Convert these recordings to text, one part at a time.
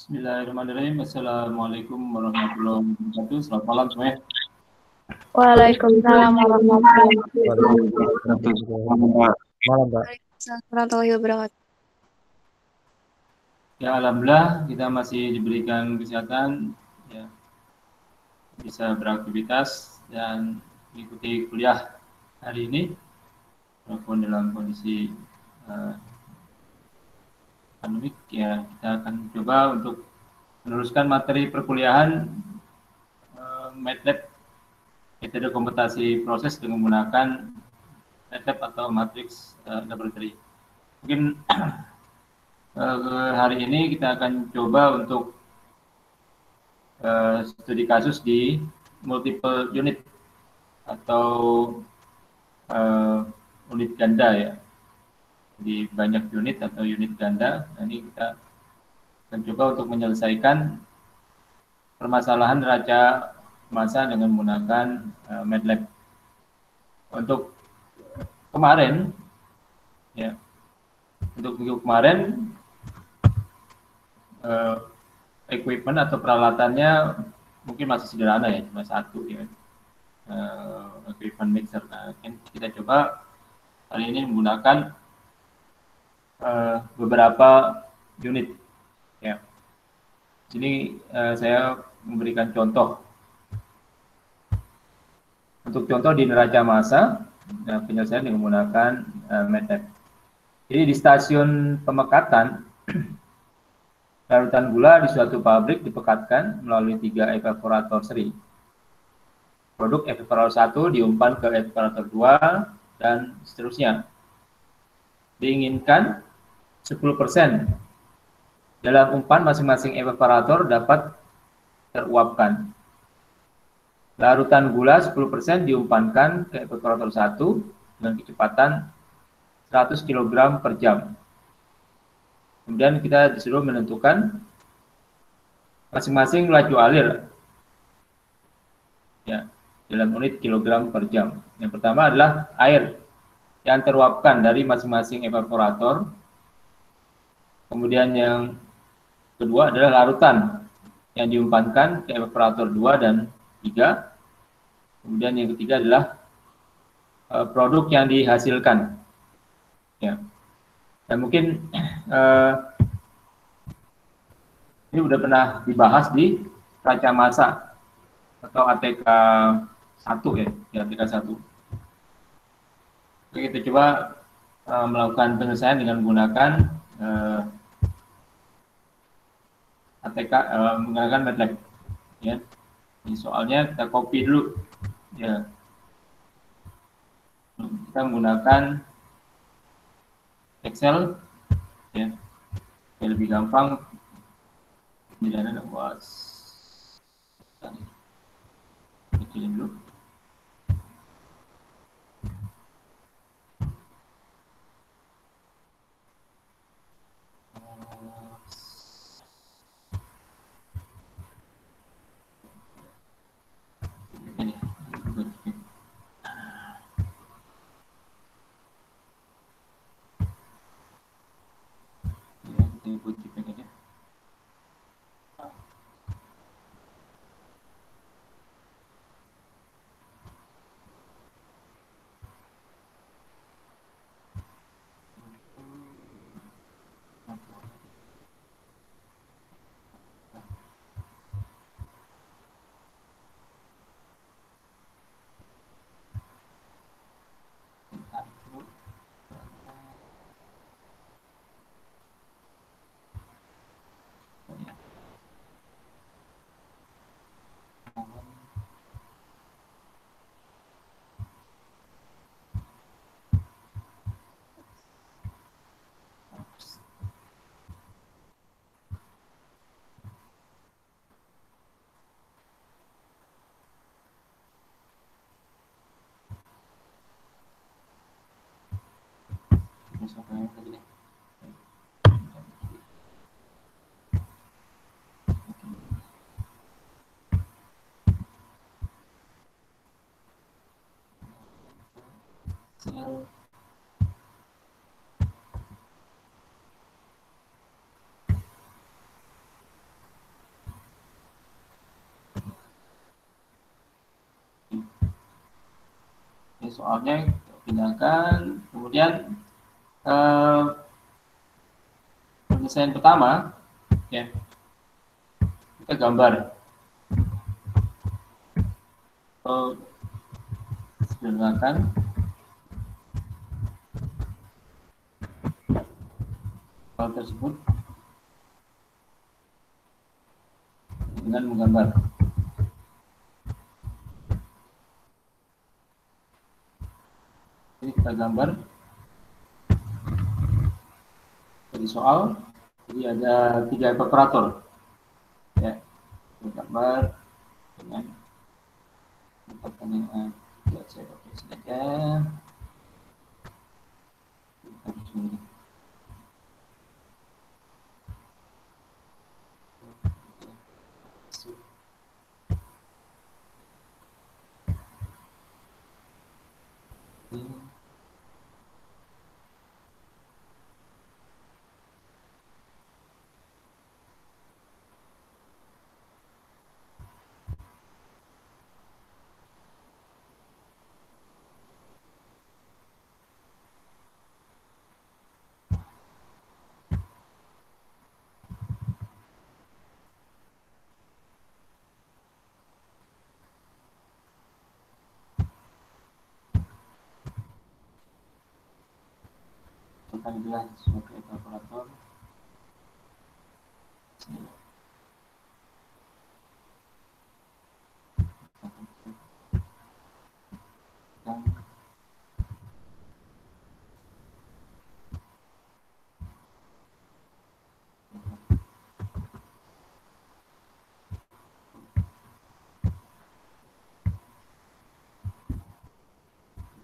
Bismillahirrahmanirrahim. Assalamualaikum warahmatullahi wabarakatuh. Selamat malam semuanya. Waalaikumsalam warahmatullahi wabarakatuh. Ya, alhamdulillah kita masih diberikan kesehatan, ya, bisa beraktivitas dan mengikuti kuliah hari ini walaupun dalam kondisi pandemik. Ya, kita akan coba untuk meneruskan materi perkuliahan MATLAB, metode komputasi proses dengan menggunakan MATLAB atau matrix laboratory. Mungkin hari ini kita akan coba untuk studi kasus di multiple unit atau unit ganda, ya. Di banyak unit atau unit ganda. Nah, ini kita akan coba untuk menyelesaikan permasalahan neraca massa dengan menggunakan MATLAB. Untuk kemarin, ya, untuk minggu kemarin equipment atau peralatannya mungkin masih sederhana, ya, cuma satu, ya, equipment mixer. Nah, kita coba kali ini menggunakan beberapa unit, ya. Sini saya memberikan contoh. Untuk contoh di neraca massa, penyelesaian dengan menggunakan MATLAB. Jadi di stasiun pemekatan, larutan gula di suatu pabrik dipekatkan melalui 3 evaporator seri. Produk evaporator 1 diumpan ke evaporator 2 dan seterusnya. Diinginkan 10% dalam umpan masing-masing evaporator dapat teruapkan. Larutan gula 10% diumpankan ke evaporator 1 dengan kecepatan 100 kg per jam. Kemudian kita disuruh menentukan masing-masing laju alir, ya, dalam unit kilogram per jam. Yang pertama adalah air yang teruapkan dari masing-masing evaporator. Kemudian yang kedua adalah larutan yang diumpankan ke evaporator 2 dan 3. Kemudian yang ketiga adalah produk yang dihasilkan, ya. Dan mungkin ini sudah pernah dibahas di neraca massa atau ATK 1, ya, di ATK 1. Oke, kita coba melakukan penyelesaian dengan menggunakan ATK, menggunakan MATLAB, ya. Ini soalnya kita copy dulu, ya. Kita menggunakan Excel, ya, yang lebih gampang. Ini ada was kecilin dulu. Ini. Ya, kita ikut JPEG aja. Oke, soalnya kita pindahkan. Kemudian penyelesaian pertama, ya, kita gambar. Sederhanakan hal tersebut dengan menggambar. Ini kita gambar jadi soal. Jadi ada 3 evaporator. Ya, kita gambar dengan menetapkan yang ya, saya pakai saja. Adalah suatu evaporator.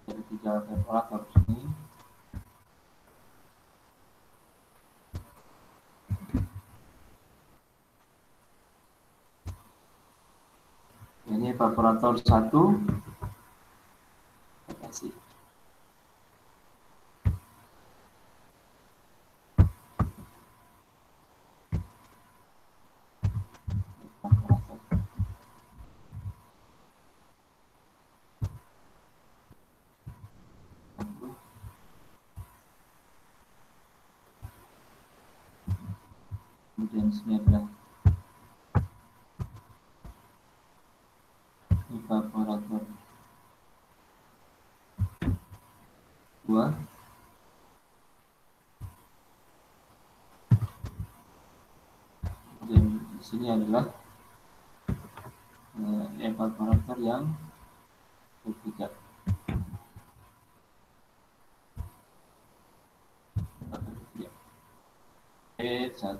Ada 3 evaporator ini. Ini evaporator 1. Terima kasih. Kemudian sini adalah evaporator 2. Dan di sini adalah evaporator yang ketiga. E1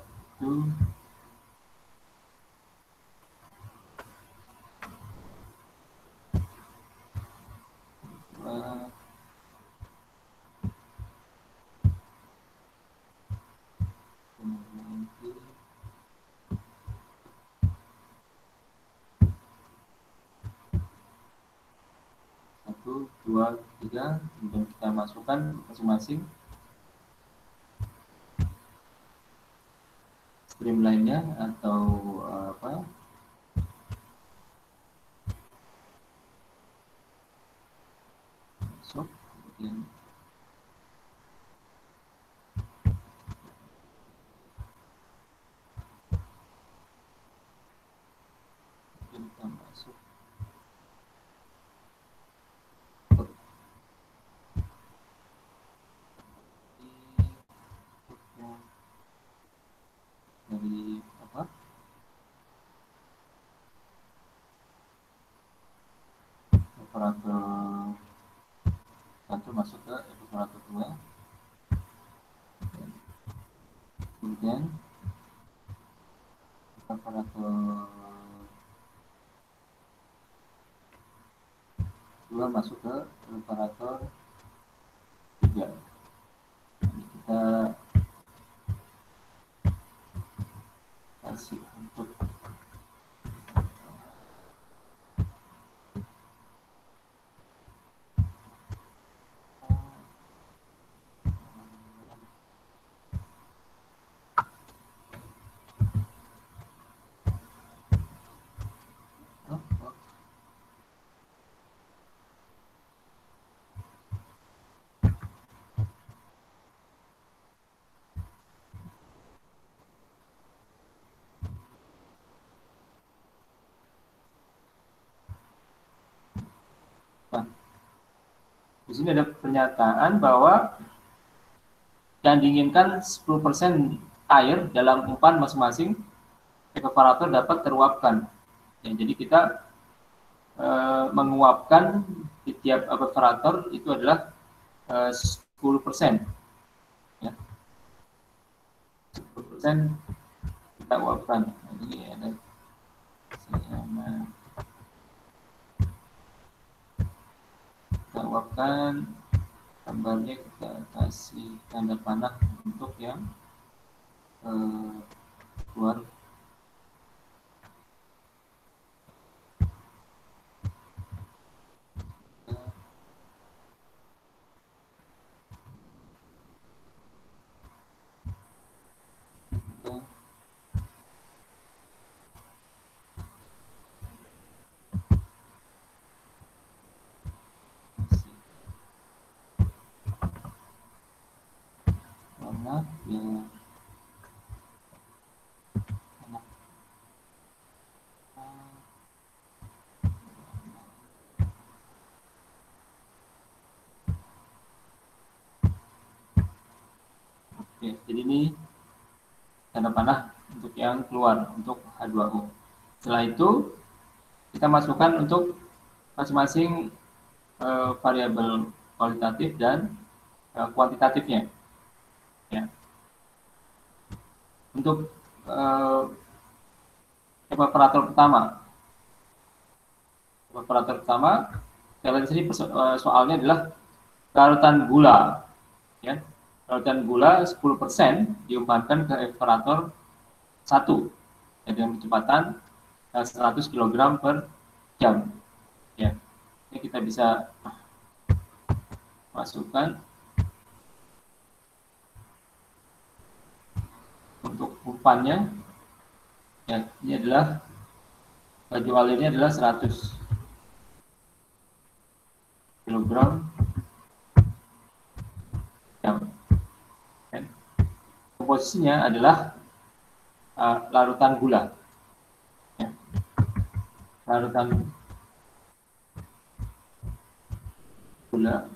1, 2, 3, kemudian kita masukkan masing-masing stream lainnya atau apa? Masuk, kemudian kita masuk dari apa? Evaporator 1 masuk ke evaporator 2. Kemudian evaporator 2 masuk ke evaporator 3. Jadi kita kasih untuk Di sini ada pernyataan bahwa yang diinginkan 10% air dalam umpan masing-masing evaporator dapat teruapkan. Ya, jadi kita menguapkan di tiap evaporator itu adalah 10%. Ya. 10% kita uapkan. Ini ada kita uapkan, gambarnya kita kasih tanda panah untuk yang keluar. Warna ya. Oke, jadi ini tanda panah untuk yang keluar, untuk H2O. Setelah itu, kita masukkan untuk masing-masing variabel kualitatif dan kuantitatifnya. Ya. Untuk evaporator pertama, saya lihat di sini soalnya adalah larutan gula. Ya. Larutan gula 10% diumpankan ke evaporator 1 ya, dengan kecepatan 100 kg per jam. Ya. Ini kita bisa masukkan untuk umpannya. Ya, ini adalah laju alirnya adalah 100 kg jam. Dan komposisinya adalah larutan gula. Ya. Larutan gula.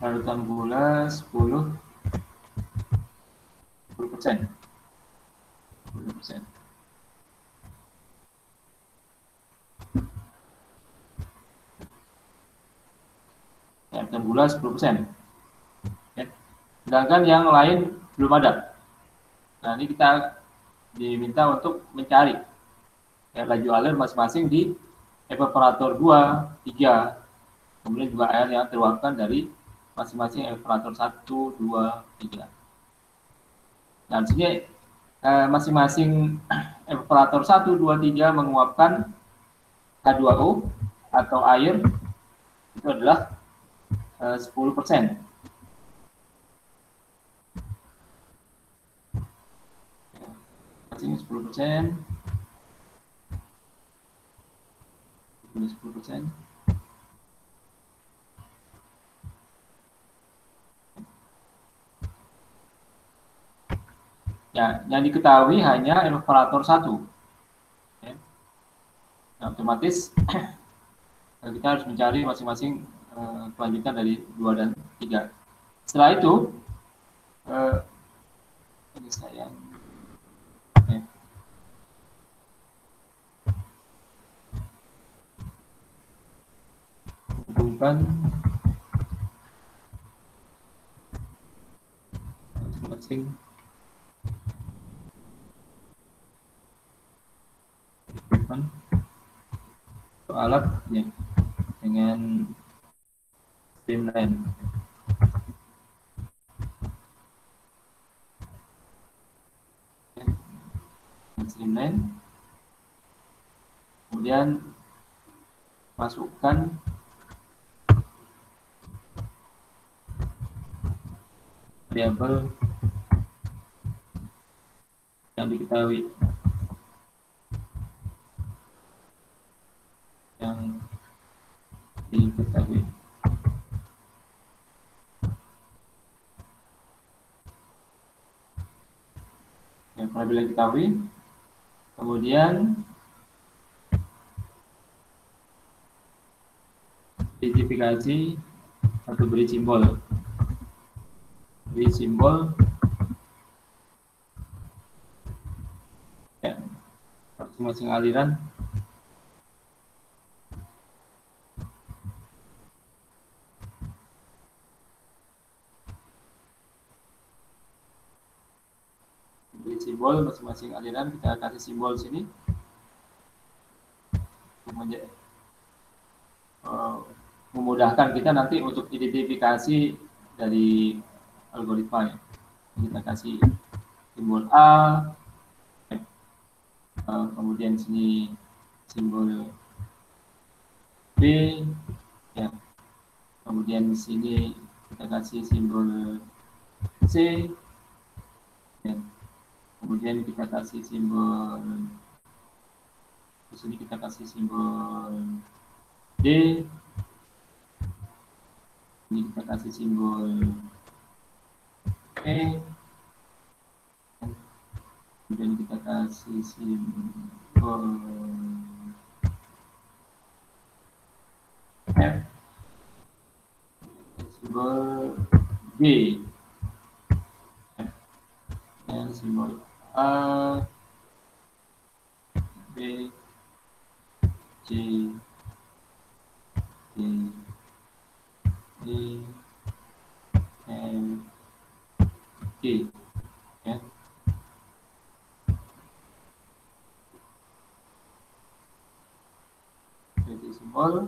Larutan gula 10%. 10%. Larutan gula 10%. Ya. Sedangkan yang lain belum ada. Nah, ini kita diminta untuk mencari ya, laju alir masing-masing di evaporator 2, 3. Kemudian juga air yang teruapkan dari masing-masing evaporator 1, 2, 3. Nah, di sini masing-masing evaporator 1, 2, 3 menguapkan H2O atau air itu adalah 10%. Sini 10%. 10%. Ya, yang diketahui hanya evaporator 1. Ya. Nah, otomatis kita harus mencari masing-masing kelanjutan dari 2 dan 3. Setelah itu, ini saya hubungkan masing-masing alat ya, dengan streamline. Kemudian masukkan variabel yang diketahui, yang variabel yang diketahui. Kemudian identifikasi atau beri simbol. Beri simbol ya, masing-masing aliran. Beri simbol masing-masing aliran, kita kasih simbol sini. Memudahkan kita nanti untuk identifikasi dari algoritma ya. Kita kasih simbol A, kemudian sini simbol B, ya. Kemudian di sini kita kasih simbol C, ya. Kemudian kita kasih simbol, di sini kita kasih simbol D, ini kita kasih simbol E, kemudian kita kasih simbol F, simbol B, dan simbol A, B, C, D, E, F, G, ya. Jadi simbol,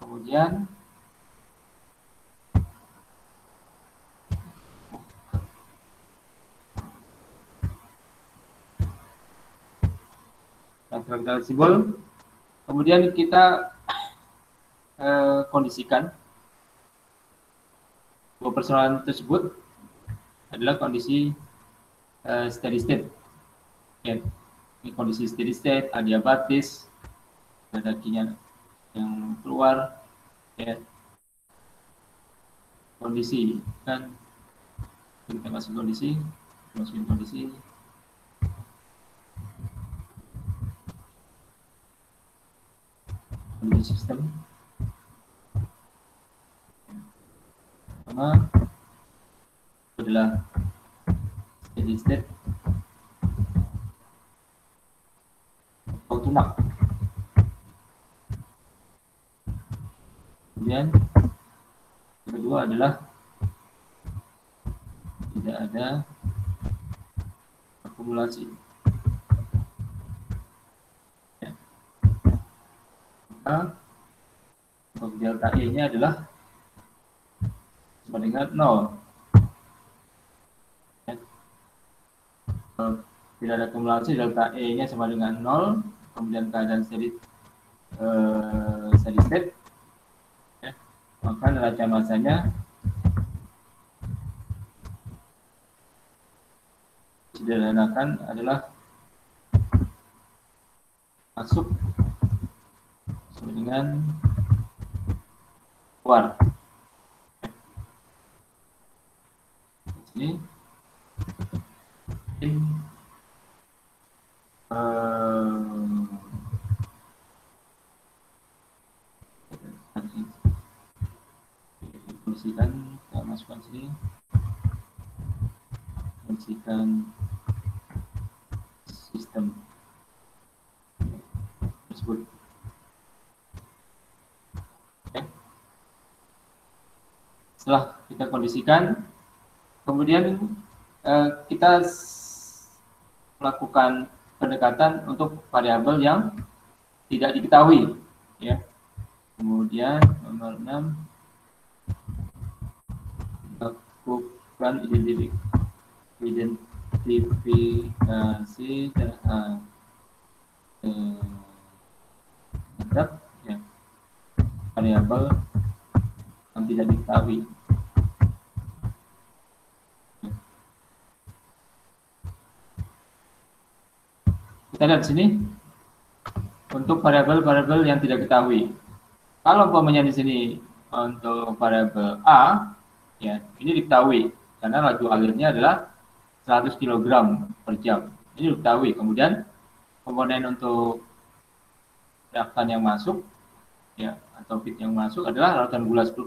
kemudian fragmental simbol, kemudian kita kondisikan dua persoalan tersebut adalah kondisi steady state. Ya, ini kondisi steady state, adiabatis, ada kinya yang keluar, ya. Kondisi kan kita masuk kondisi, masukin kondisi. Kondisi sistem. Pertama adalah steady state atau tunak. Kemudian kedua adalah tidak ada akumulasi. Ya. Maka untuk delta E-nya adalah sama dengan 0. Ya. Kalau tidak ada akumulasi, delta E-nya sama dengan 0. Kemudian keadaan steady state, ya. Maka neraca masanya disederhanakan adalah masuk sama dengan keluar. Ini fungsikan, kita masukkan sini, fungsikan sistem tersebut. Oke. Setelah kita kondisikan, kemudian kita melakukan pendekatan untuk variabel yang tidak diketahui, ya. Kemudian nomor 6, lakukan identifikasi terhadap ya, variabel yang tidak diketahui. Kita lihat sini untuk variabel-variabel yang tidak diketahui. Kalau umpamanya di sini untuk variabel A, ya ini diketahui karena laju alirnya adalah 100 kg per jam. Ini diketahui. Kemudian komponen untuk reaktan yang masuk ya, atau feed yang masuk adalah larutan gula 10%.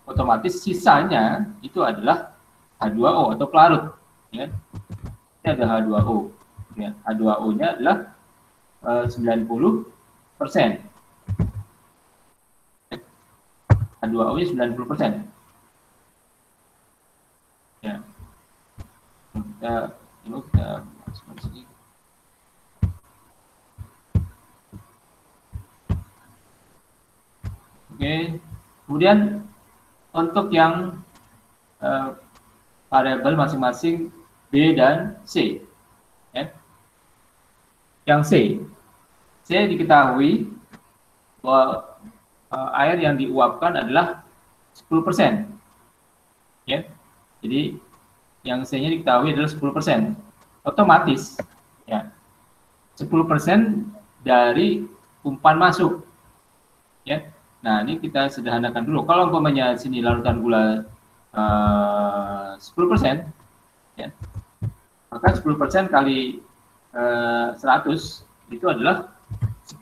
Otomatis sisanya itu adalah H2O atau pelarut, ya. Ini ada H2O, ya. H2O-nya adalah 90%. H2O-nya 90%. Ya. Kita masukkan sini. Oke, kemudian untuk yang variabel masing-masing B dan C, ya. Yang C diketahui bahwa air yang diuapkan adalah 10%, ya. Jadi yang C-nya diketahui adalah 10%. Otomatis, ya, 10% dari umpan masuk, ya. Nah, ini kita sederhanakan dulu. Kalau umpamanya sini larutan gula 10%, ya, maka 10% kali 100 itu adalah 10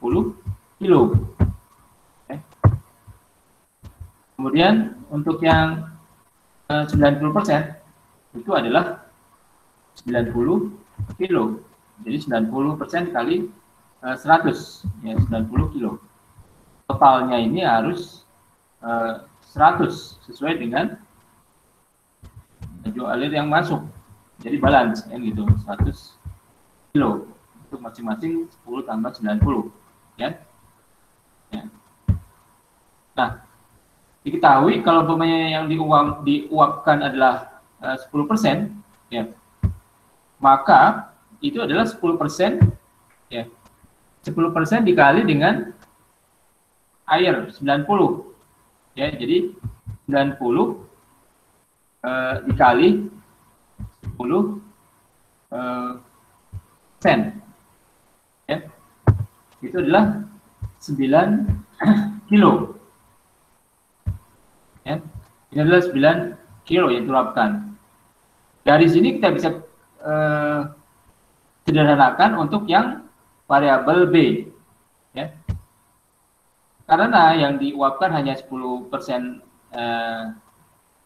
kilo. Ya. Kemudian untuk yang 90% itu adalah 90 kilo. Jadi 90% kali 100, ya, 90 kilo. Totalnya ini harus 100 sesuai dengan laju alir yang masuk. Jadi balance, ya, gitu, 100 kilo untuk masing-masing 10 tambah 90, ya. Ya. Nah, diketahui kalau pemain yang diuapkan adalah 10%, ya, maka itu adalah 10%, ya, 10% dikali dengan air 90, ya. Jadi 90 dikali 10 sen, ya, itu adalah 9 kilo, ya. Ini adalah 9 kilo yang diuapkan. Dari sini kita bisa sederhanakan untuk yang variabel B, ya. Karena yang diuapkan hanya 10%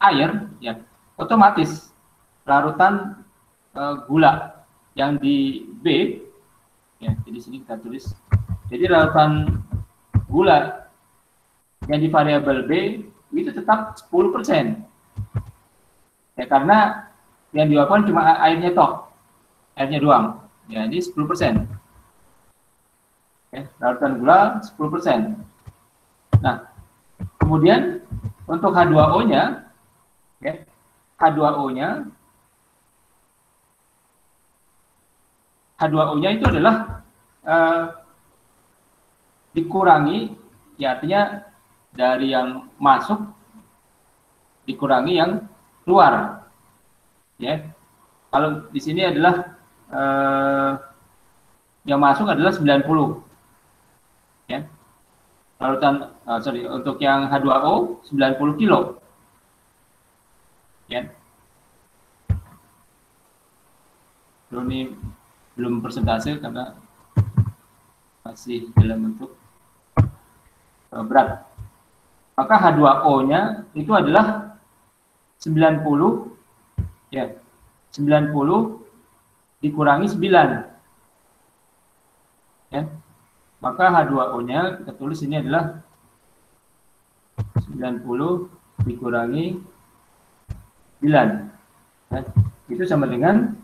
air, ya, otomatis larutan gula yang di B, ya, jadi sini kita tulis. Jadi larutan gula yang di variabel B itu tetap 10%. Ya, karena yang diuapkan cuma airnya toh, airnya doang. Ya, jadi 10%. Ya, larutan gula 10%. Nah, kemudian untuk H2O-nya, ya, H2O-nya itu adalah dikurangi, ya, artinya dari yang masuk dikurangi yang keluar, ya. Kalau di sini adalah yang masuk adalah 90, ya. Larutan untuk yang H2O 90 kilo, ya. Ini belum persentase karena masih dalam bentuk berat. Maka H2O-nya itu adalah 90, ya, 90 dikurangi 9, ya. Maka H2O-nya kita tulis ini adalah 90 dikurangi 9, ya. Itu sama dengan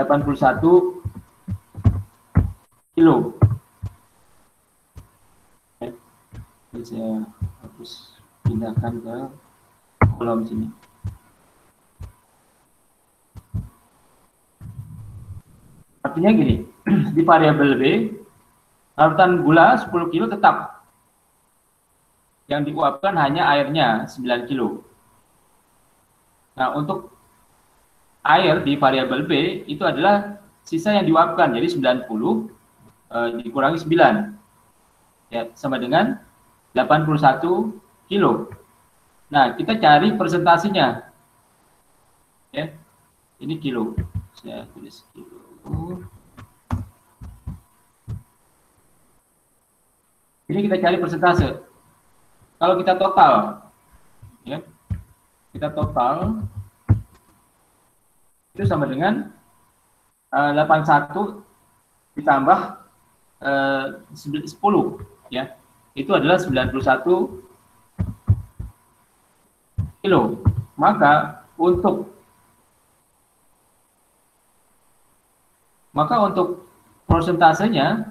81 kilo. Ya. Jadi saya harus pindahkan ke kolom sini. Artinya gini, di variabel B, larutan gula 10 kilo tetap. Yang diuapkan hanya airnya 9 kilo. Nah, untuk air di variabel B itu adalah sisa yang diuapkan, jadi 90 dikurangi 9, ya, sama dengan 81 kilo. Nah, kita cari persentasinya, ya. Ini kilo, saya tulis kilo. Ini kita cari persentase. Kalau kita total, ya, kita total itu sama dengan 81 ditambah 10, ya, itu adalah 91 kilo. Maka untuk persentasenya,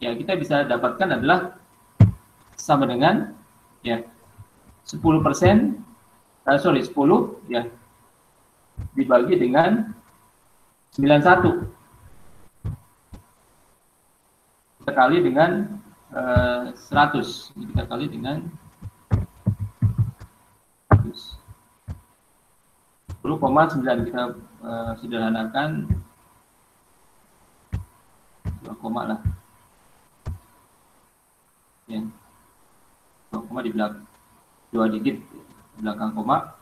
ya, kita bisa dapatkan adalah sama dengan, ya, 10%, 10, ya, dibagi dengan 91. Kita kali dengan 100. Kita kali dengan 100. 10,9 kita sederhanakan 2 koma lah. Ya. 2 koma di belakang, 2 digit di belakang koma.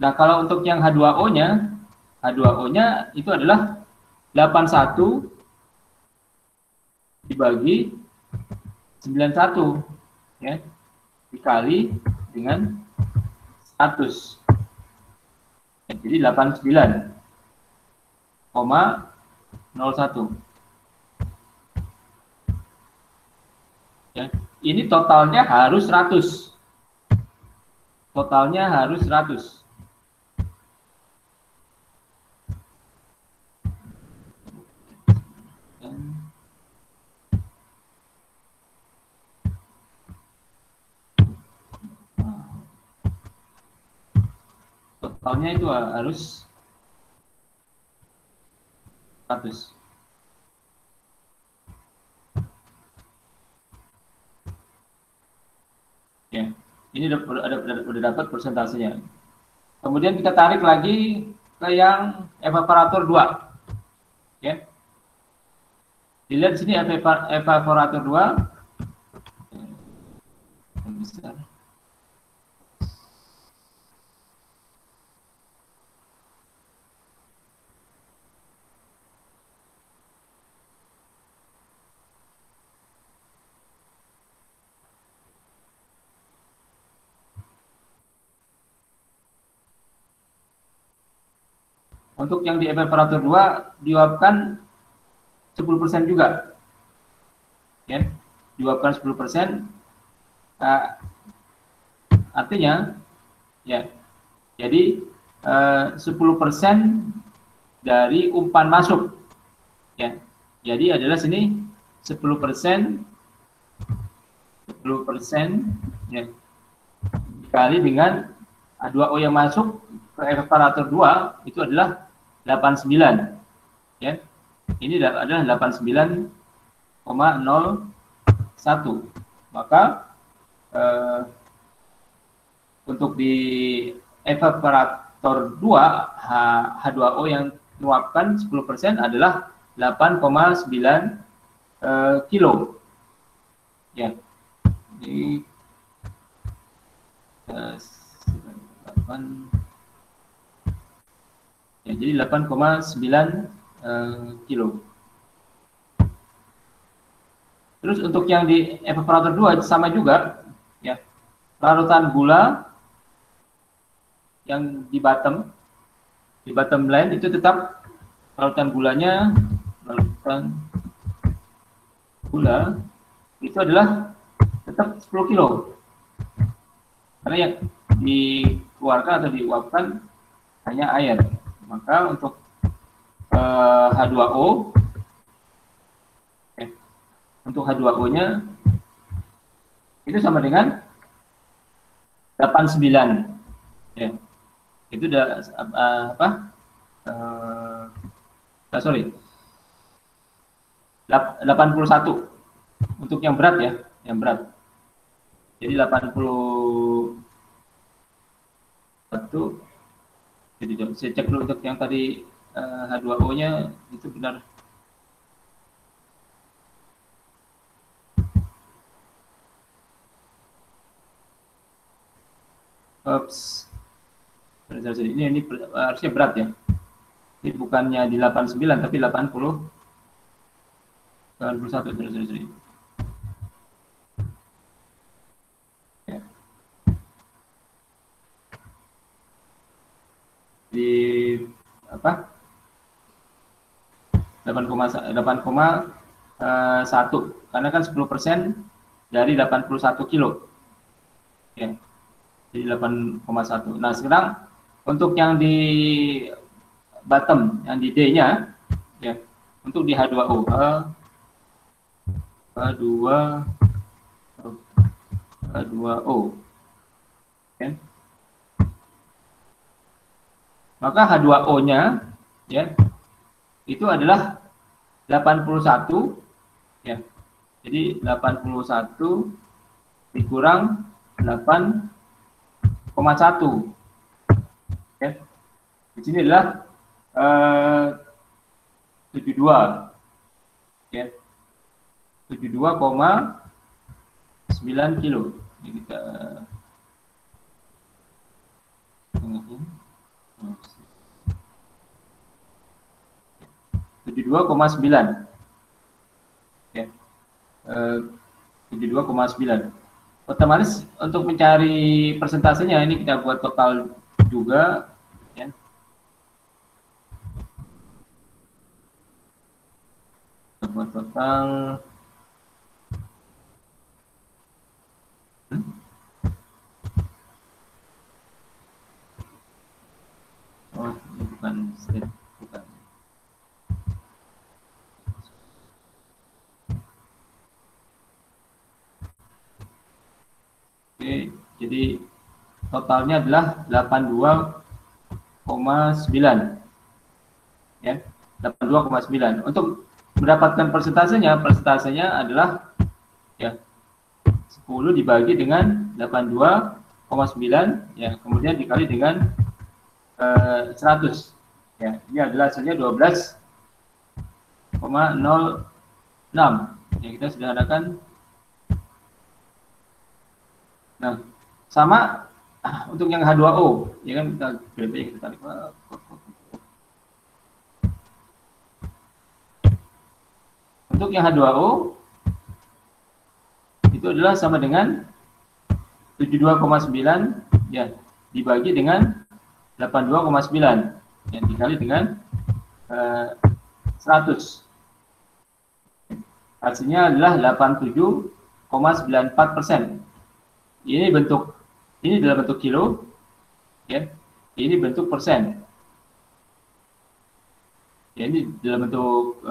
Nah, kalau untuk yang H2O-nya itu adalah 81 dibagi 91, ya, dikali dengan 100. Ya, jadi 89,01. Ya, ini totalnya harus 100. Totalnya harus 100. Totalnya itu harus 100. Ya, ini udah dapat persentasenya. Kemudian kita tarik lagi ke yang evaporator 2. Ya. Dilihat di sini evaporator 2. Besar. Untuk yang di evaporator 2 diuapkan 10% juga. Ya, diuapkan 10%. Artinya, ya, jadi 10% dari umpan masuk. Ya, jadi adalah sini 10%, ya, dikali dengan H2O yang masuk ke evaporator 2 itu adalah 89, ya. Ini adalah 89,01. Maka untuk di evaporator 2 H2O yang meluapkan 10% adalah 8,9 kilo. Ya. Jadi 8, ya, jadi 8,9 kilo. Terus untuk yang di evaporator 2 sama juga, ya, larutan gula yang di bottom line itu tetap larutan gulanya, larutan gula itu adalah tetap 10 kilo. Karena yang dikeluarkan atau diuapkan hanya air. Maka untuk H2O, untuk H2O-nya itu sama dengan 89. Ya. Itu udah 81 untuk yang berat, ya, yang berat. Jadi 81. Jadi saya cek dulu untuk yang tadi H2O-nya itu benar. Oops. Ini harusnya berat, ya. Ini bukannya di 89 tapi 81. Sorry. di apa 8,1 karena kan 10% dari 81 kilo ya, jadi 8,1. Nah sekarang untuk yang di bottom, yang di D nya ya, untuk di H2O H2O ya. Maka H2O nya ya itu adalah 81 ya. Jadi 81 dikurang 8,1 ya. Di sini adalah 72 ya. 72,9 kilo. Ini kita 72,9 ya, 72,9. Otomatis untuk mencari persentasenya ini kita buat total juga ya. Kita buat total oh ini bukan state, bukan. Oke, jadi totalnya adalah 82,9 ya, 82,9. Untuk mendapatkan persentasenya adalah ya 10 dibagi dengan 82,9 ya, kemudian dikali dengan 100 ya, ini adalah hasilnya 12,06 ya, kita sederhanakan. Nah sama untuk yang H2O ya kan, kita tarik untuk yang H2O itu adalah sama dengan 72,9 ya dibagi dengan 82,9 yang dikali dengan 100. Hasilnya adalah 87,94%. Ini dalam bentuk kilo ya. Ini bentuk persen. Ya, ini dalam bentuk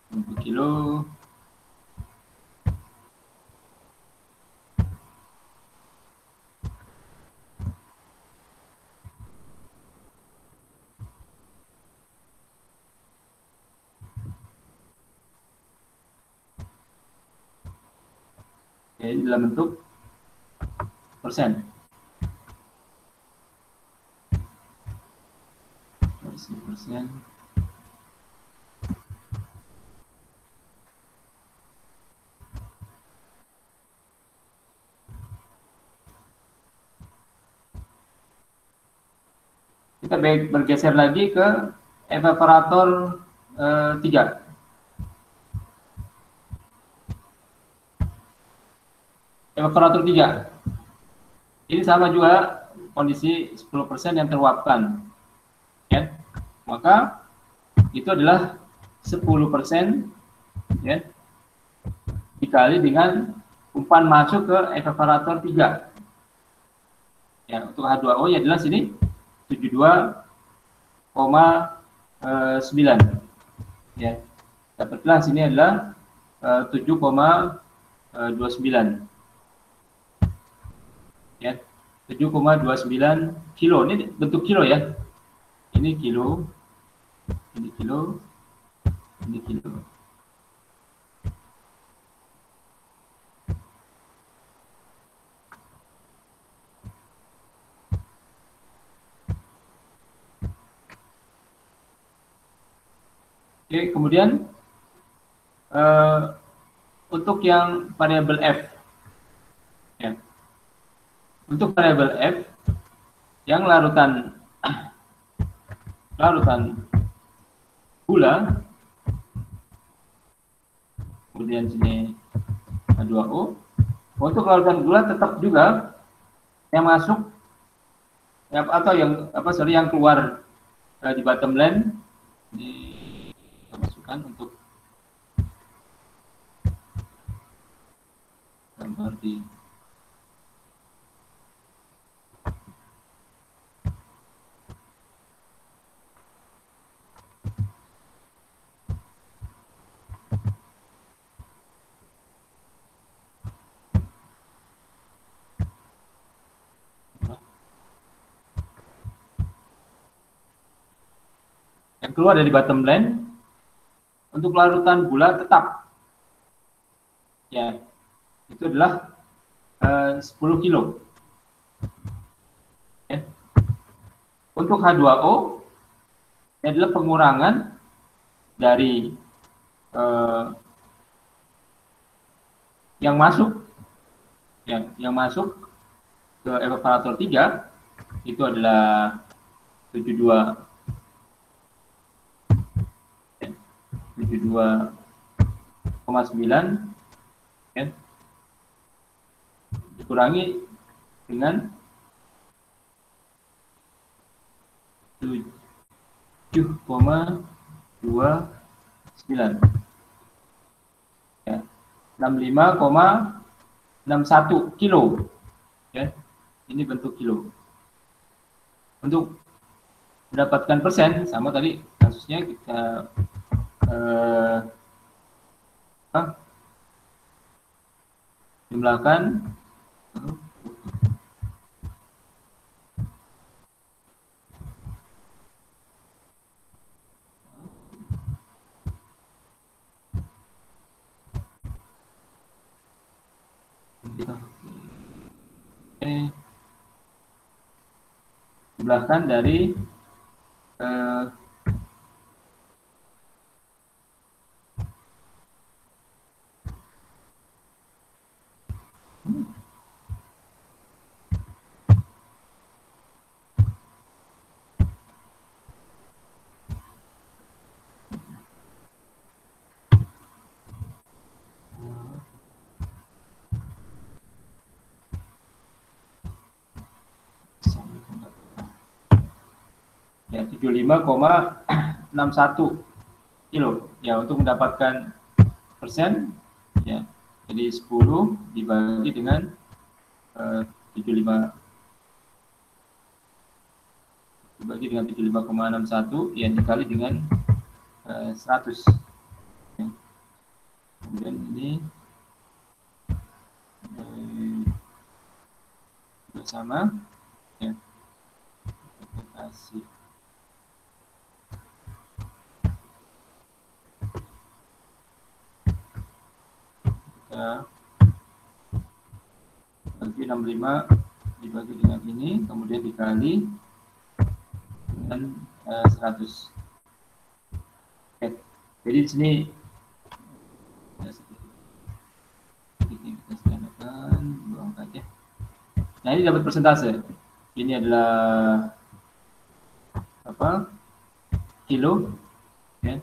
bentuk kilo. Ya, ini dalam bentuk persen. Persen. Kita bergeser lagi ke evaporator 3. Evaporator 3. Ini sama juga kondisi 10% yang teruapkan. Ya. Maka itu adalah 10% ya, dikali dengan umpan masuk ke evaporator 3. Ya, untuk H2O nya adalah sini 72,9 ya. Dapatlah sini adalah 7,29 ya, 7,29 kilo. Ini bentuk kilo ya. Ini kilo, ini kilo, ini kilo. Oke, kemudian untuk yang variabel F, ya. Untuk variabel F yang larutan gula, kemudian sini H2O, Untuk larutan gula tetap juga yang masuk atau yang keluar di bottom line kita masukkan untuk gambar di yang keluar dari bottom line untuk larutan gula tetap ya itu adalah 10 kilo ya. Untuk H2O ini adalah pengurangan dari yang masuk ke evaporator 3 itu adalah 72,9 ya, dikurangi dengan 7,29 ya, 65,61 kilo ya, ini bentuk kilo. Untuk mendapatkan persen sama tadi kasusnya kita jumlahkan jumlahkan dari ya 75,61 kilo ya. Untuk mendapatkan persen ya, jadi 10 dibagi dengan 75 dibagi dengan 75,61 yang dikali dengan 100 ya. Kemudian ini bersama ya, kita kasih bagi 65 dibagi dengan ini, kemudian dikali dengan 100. Oke. Jadi di sini kita sederhanakan dua angka aja. Nah, ini dapat persentase. Ini adalah apa? Kilo ya.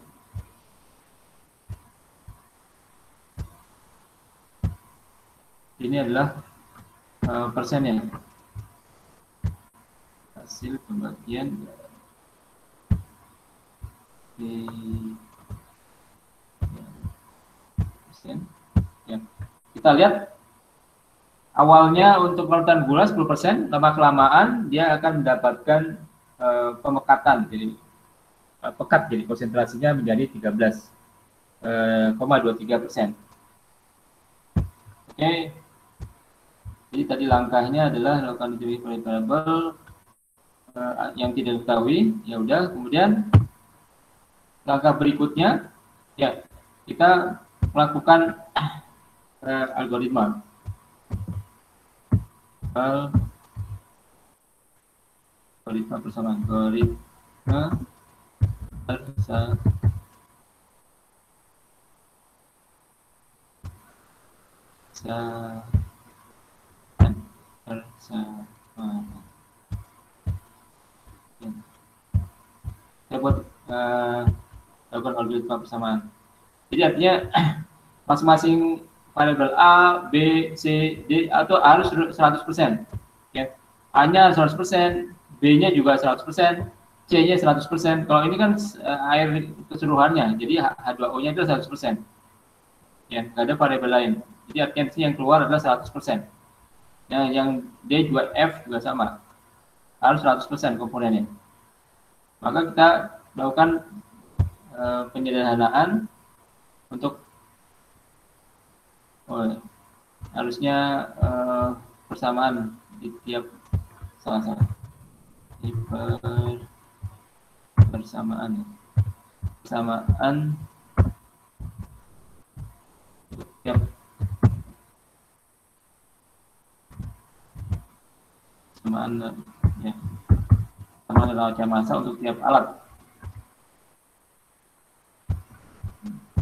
Ini adalah persennya, hasil pembagian di persen ya. Kita lihat awalnya untuk larutan gula 10%, lama-kelamaan dia akan mendapatkan pemekatan, jadi pekat, jadi konsentrasinya menjadi 13,23%. Oke. Jadi tadi langkahnya adalah lakukan variable yang tidak diketahui, ya udah. Kemudian langkah berikutnya ya kita melakukan algoritma persamaan algoritma persamaan saya buat lakukan algoritma persamaan. Jadi artinya masing-masing variabel A, B, C, D atau harus 100%. Ya. A-nya 100%, B-nya juga 100%, C-nya 100%. Kalau ini kan air keseluruhannya, jadi H2O-nya itu 100%. Ya, nggak ada variabel lain. Jadi artinya yang keluar adalah 100%. Yang D juga F juga sama. Harus 100% komponennya. Maka kita lakukan penyederhanaan untuk harusnya persamaan di tiap salah persamaan tiap persamaan ya sama neraca massa untuk tiap alat.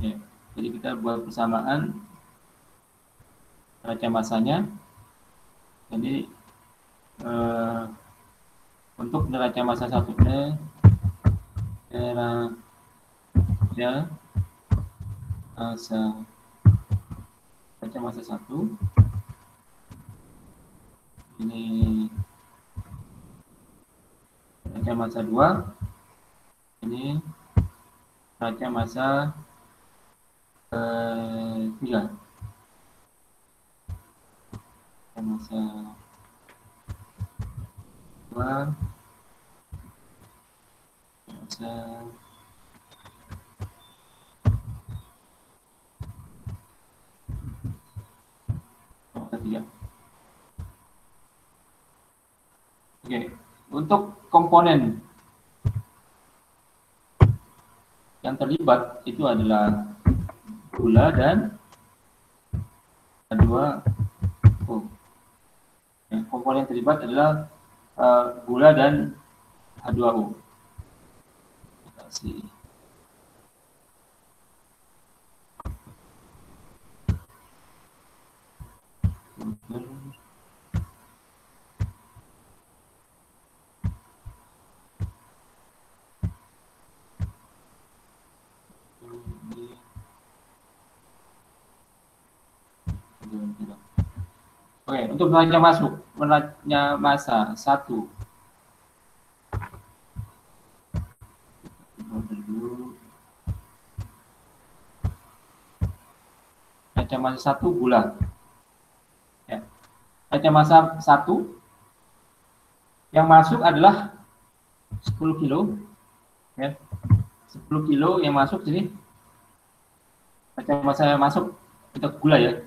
Ya, jadi kita buat persamaan neraca massanya. Jadi untuk neraca massa satu neraca massa satu ini neraca massa 2 ini neraca massa 3 massa 2 massa 3. Oke, untuk komponen yang terlibat itu adalah gula dan H2O. Ya, komponen yang terlibat adalah gula dan H2O. Kasih. Oke, untuk neraca masuk, neraca massa 1. Neraca massa 1 gula. Ya. Neraca massa 1 yang masuk adalah 10 kilo. Ya. 10 kilo yang masuk sini. Neraca massa yang masuk untuk gula ya.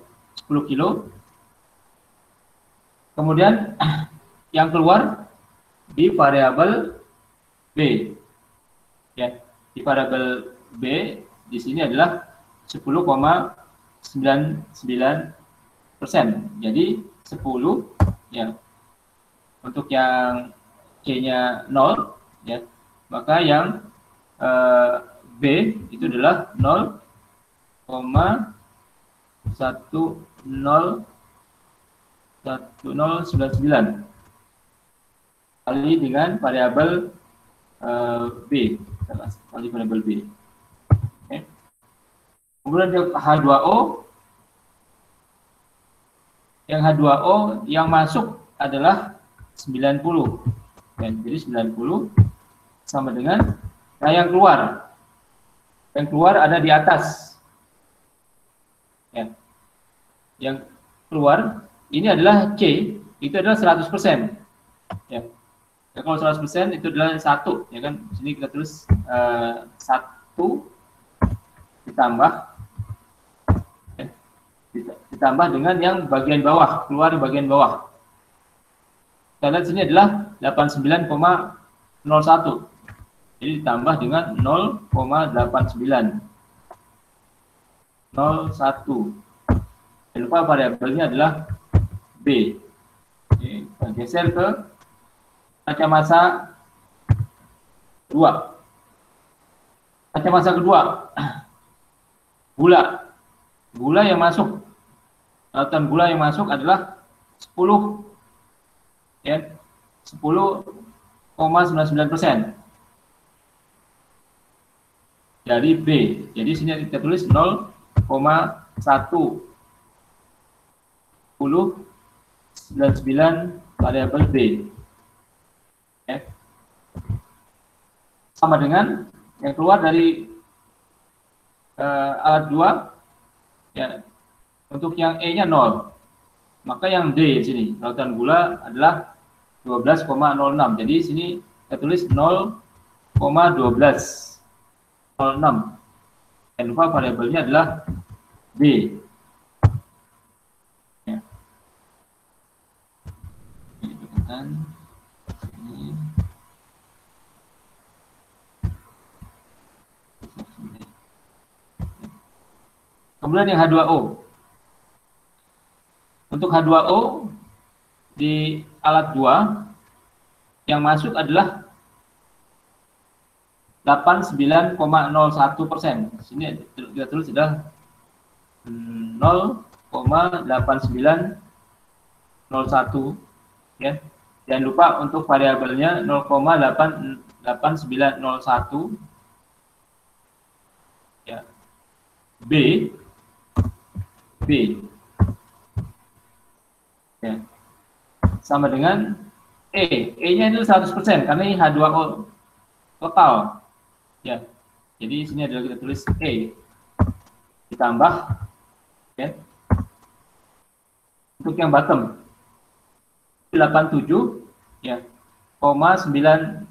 10 kilo. Kemudian yang keluar di variabel B. Ya, di variabel B di sini adalah 10,99%. Jadi 10 ya. Untuk yang C-nya 0 ya. Maka yang B itu adalah 0,1099 kali dengan variabel B, kali variabel B. Okay. Kemudian H2O, yang H2O yang masuk adalah 90. Dan jadi 90 sama dengan yang keluar. Yang keluar ada di atas. Ya. Yang keluar ini adalah C, itu adalah 100%. Ya. Ya, kalau 100% itu adalah 1, ya kan? Di sini kita tulis 1 ditambah ya, ditambah dengan yang bagian bawah, keluar di bagian bawah. Kita lihat sini adalah 89,01. Jadi ditambah dengan 0,89. 01. Jangan lupa variabelnya adalah B. Oke, kita geser ke neraca massa 2. Neraca massa kedua. Gula. Gula yang masuk. Lautan gula yang masuk adalah 10. Ya. 10,99%. Dari B. Jadi sini kita tulis 0,1 99 variabel B. Ya. Sama dengan yang keluar dari alat 2, ya, untuk yang E-nya 0. Maka yang D di sini, lautan gula adalah 12,06. Jadi sini kita tulis 0,1206. Jangan lupa variabelnya adalah B. Ya. Kemudian yang H2O. Untuk H2O di alat 2 yang masuk adalah 89,01%. Sini kita tulis adalah 0,8901, ya. Jangan lupa untuk variabelnya 0,8901, ya. B. Ya. Sama dengan E. E-nya itu 100% karena ini H2O total. Ya. Jadi sini adalah kita tulis E ditambah, ya. Untuk yang bottom 87, ya, 0,94.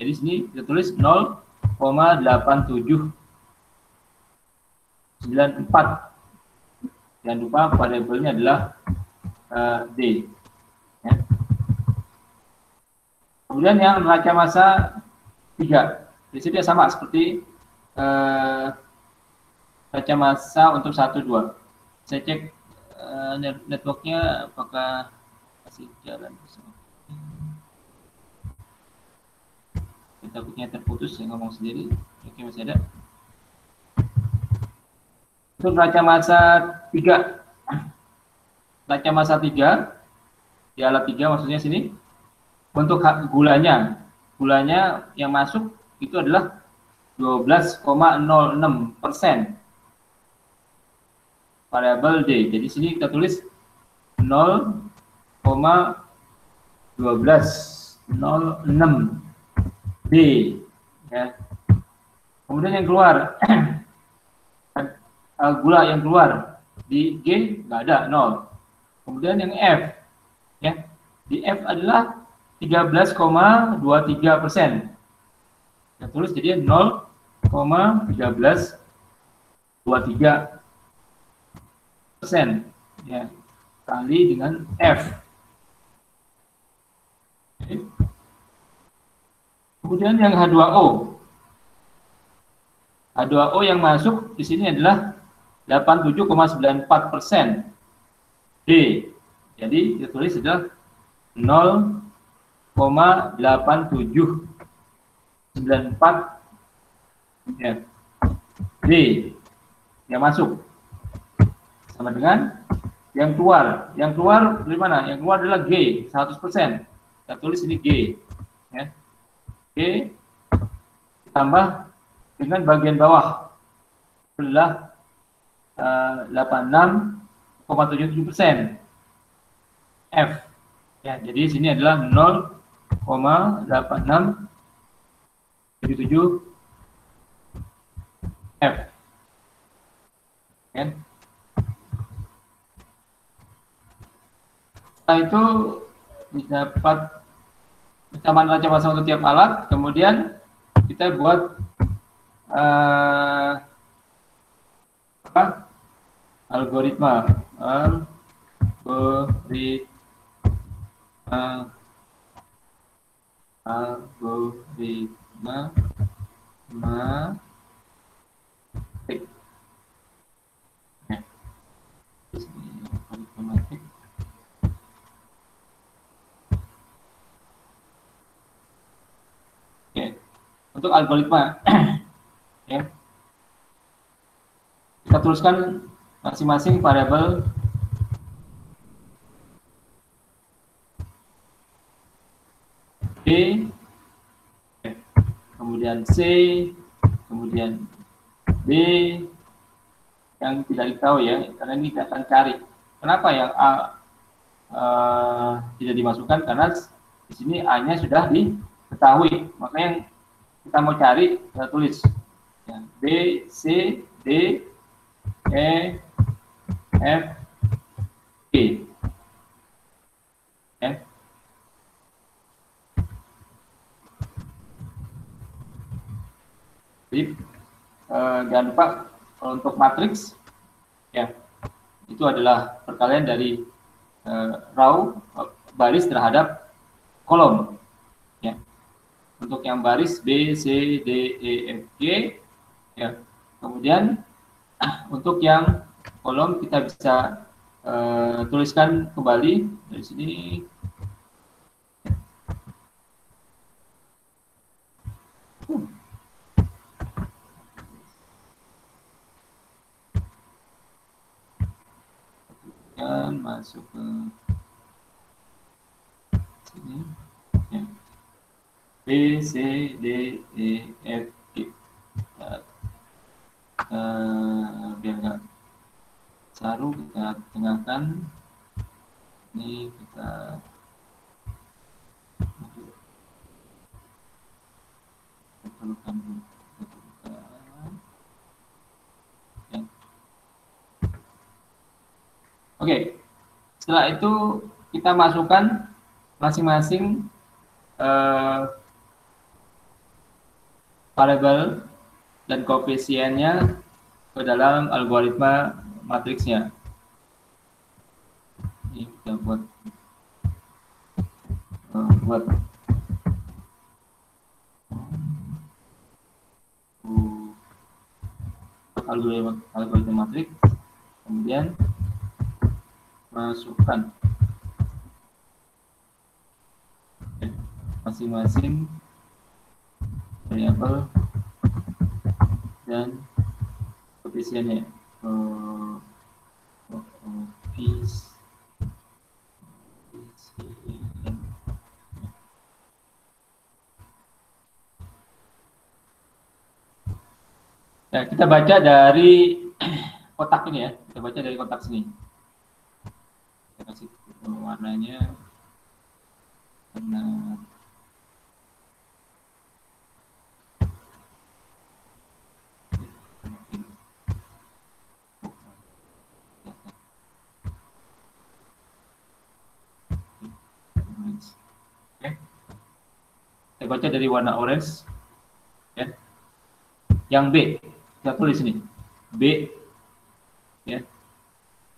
Jadi sini kita tulis 0,8794. Jangan lupa variabelnya adalah D. Ya. Kemudian yang neraca massa 3, di sini sama seperti neraca massa untuk 1, 2. Saya cek networknya apakah masih jalan. Takutnya terputus, saya ngomong sendiri. Oke, masih ada. Untuk neraca massa 3. Neraca massa 3 di alat 3 maksudnya sini. Untuk gulanya yang masuk itu adalah 12,06%. Variabel D. Jadi sini kita tulis 0,1206 B, ya. Kemudian yang keluar gula yang keluar di G nggak ada, 0. Kemudian yang F, ya, di F adalah 13,23%. Kita tulis jadi 0,1323%, ya, kali dengan F. Oke. Kemudian yang H2O. H2O yang masuk di sini adalah 87,94%. D. Jadi kita tulis adalah 0,8794, ya, D yang masuk. Sama dengan yang keluar. Yang keluar dari mana? Yang keluar adalah G, 100%. Kita tulis ini G, ya. G ditambah dengan bagian bawah adalah 86,77%. F, ya, jadi sini adalah 0,8677 F, ya. Setelah itu didapat kesamaan neraca massa untuk tiap alat. Kemudian kita buat algoritma matematik. Oke, untuk algoritma, ya, kita tuliskan masing-masing variabel B, kemudian C, kemudian B, yang tidak diketahui ya, karena ini kita akan cari. Kenapa yang A tidak dimasukkan? Karena di sini A-nya sudah diketahui. Maka yang kita mau cari, kita tulis ya, B, C, D, E, F, G. Ya. Jadi jangan lupa untuk matriks ya, itu adalah perkalian dari row baris terhadap kolom ya. Untuk yang baris B, C, D, E, F, G ya. Kemudian untuk yang kolom kita bisa tuliskan kembali dari sini. Dan masuk ke sini ya. B, C, D, E, F, G. Biar nggak saru, kita tengahkan. Ini kita perlukan dulu. Ya. Oke, setelah itu kita masukkan masing-masing variabel dan koefisiennya ke dalam algoritma matriksnya. Ini kita buat algoritma matriks, kemudian masukkan masing-masing variabel dan koefisiennya. Nah, kita baca dari kotak ini ya. Kita baca dari kotak sini. Kita kasih warnanya warna saya baca dari warna orange ya. Yang B kita tulis ini B ya.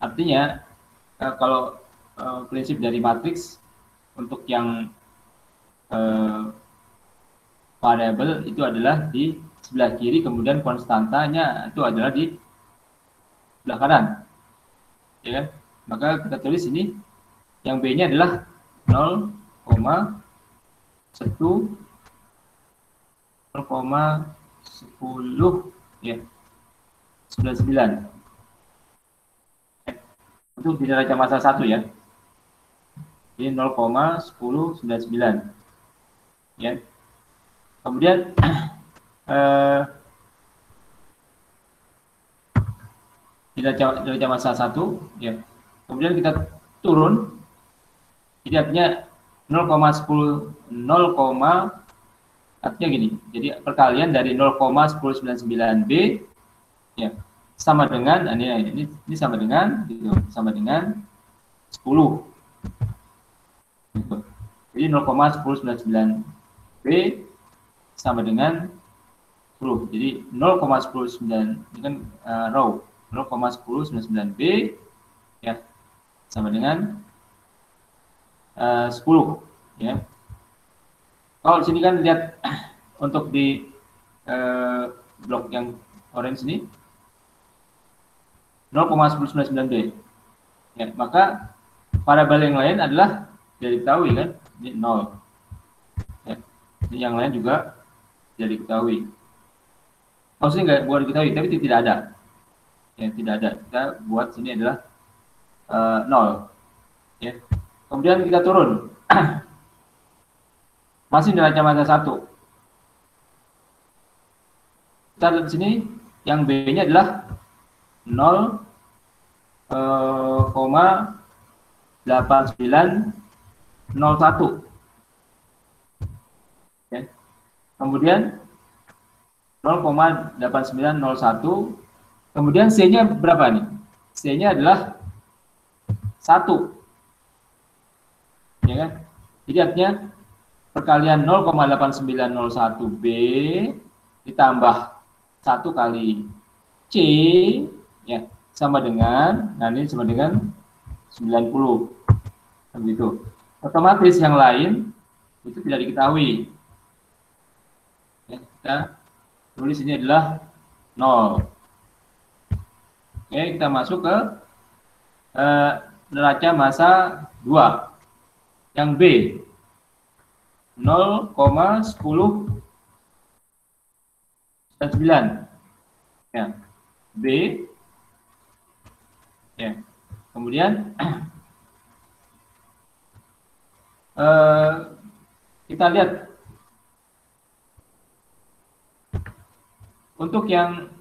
Artinya kalau prinsip dari matriks untuk yang variabel itu adalah di sebelah kiri, kemudian konstantanya itu adalah di sebelah kanan ya kan. Maka kita tulis ini yang B-nya adalah 0,1 0,10 ya 99 untuk di neraca massa 1 ya. Ini 0,1099 ya. Kemudian di neraca massa 1 ya. Kemudian kita turun. Jadi artinya 0,10 artinya gini. Jadi perkalian dari 0,1099 B ya sama dengan ini sama dengan gitu, sama dengan 10 gitu. Jadi 0,1099 B sama dengan 10. Jadi 0,109 ini kan row 0,1099 B ya sama dengan 10 ya. Kalau di sini kan lihat untuk di blok yang orange ini 0,1099 B ya, maka variabel yang lain adalah tidak diketahui kan, ini 0 ya. Ini yang lain juga tidak diketahui. Maksudnya nggak buat diketahui, tapi tidak ada ya, tidak ada. Kita buat sini adalah 0 ya. Kemudian kita turun masih neraca massa 1. Kita lihat di sini yang B-nya adalah 0,8901. Ya. Kemudian 0,8901. Kemudian C-nya berapa nih? C-nya adalah 1. Ya kan? Jadi artinya perkalian 0,8901B ditambah 1 kali C, ya, sama dengan, nah ini sama dengan 90. Begitu. Otomatis yang lain itu tidak diketahui. Ya, kita tulis ini adalah 0. Oke, kita masuk ke neraca masa 2. Yang B 0,1099. Ya. B. Ya. Kemudian kita lihat untuk yang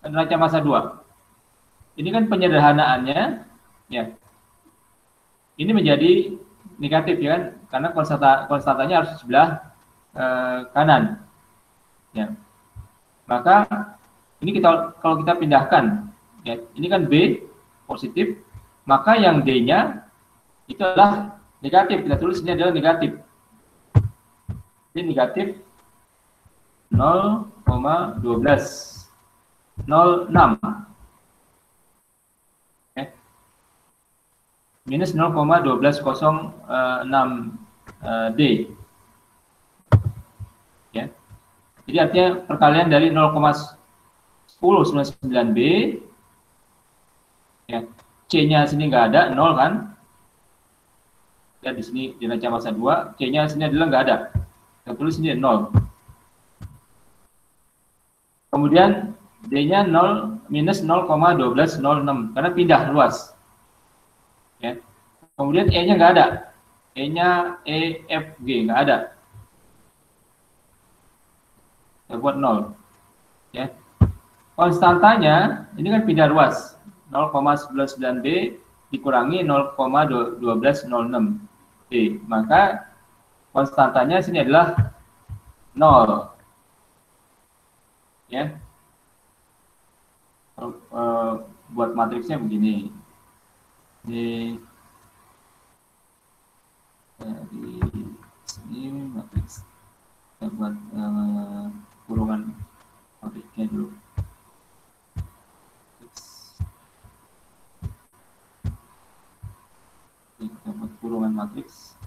neraca masa 2. Ini kan penyederhanaannya, ya. Ini menjadi negatif, ya kan? Karena konstatanya harus di sebelah kanan. Ya. Maka ini kalau kita pindahkan, ya, ini kan B positif, maka yang D-nya itu adalah negatif. Kita tulis ini adalah negatif. Ini negatif 0,1206. Minus 0,1206D. Ya. Jadi artinya perkalian dari 0,1099B, ya, C-nya sini nggak ada, 0 kan? Ya, di sini di neraca masa 2, C-nya sini adalah nggak ada. Kita tulis ini 0. Kemudian D-nya 0 minus 0,1206 karena pindah luas. Ya. Kemudian E-nya nggak ada. E-nya EFG nggak ada. Kita buat 0. Ya. Konstantanya ini kan pindah luas. 0,99B dikurangi 0,1206B. Maka konstantanya sini adalah 0. Ya. Buat matriksnya begini. Di sini matriks, kita buat kurungan matriksnya dulu. Kita buat kurungan matriks.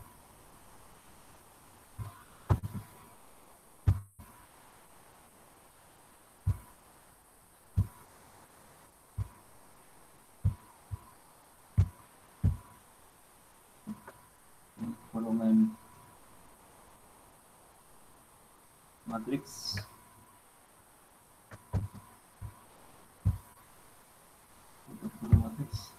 Kurungan matriks untuk kurungan matriks.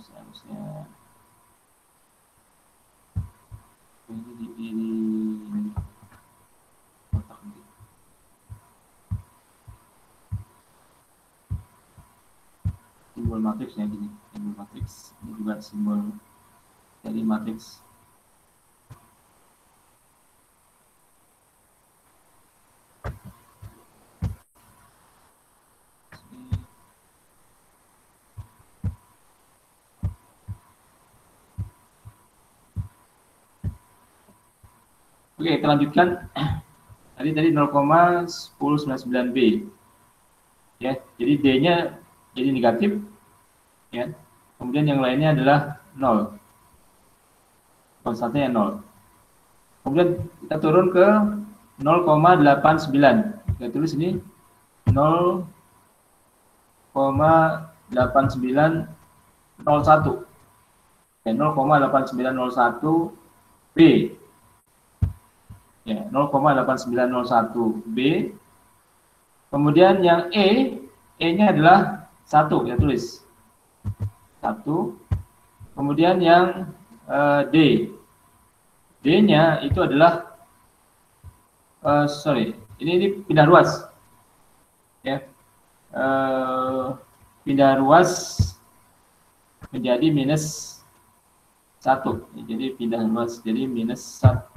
Seharusnya ini di kotak ini. Simbol matriksnya gini, simbol matriks ini juga simbol dari matriks. Oke, kita lanjutkan. Tadi 0,1099B. Ya, jadi D-nya jadi negatif, ya. Kemudian yang lainnya adalah 0. Konstantanya 0. Kemudian kita turun ke 0,89. Kita tulis ini 0,8901. Ya, 0,8901B. Ya, 0,8901B. Kemudian yang E-nya adalah 1, ya tulis 1. Kemudian yang D D-nya itu adalah ini pindah ruas ya. Pindah ruas menjadi minus 1. Jadi pindah ruas jadi minus 1.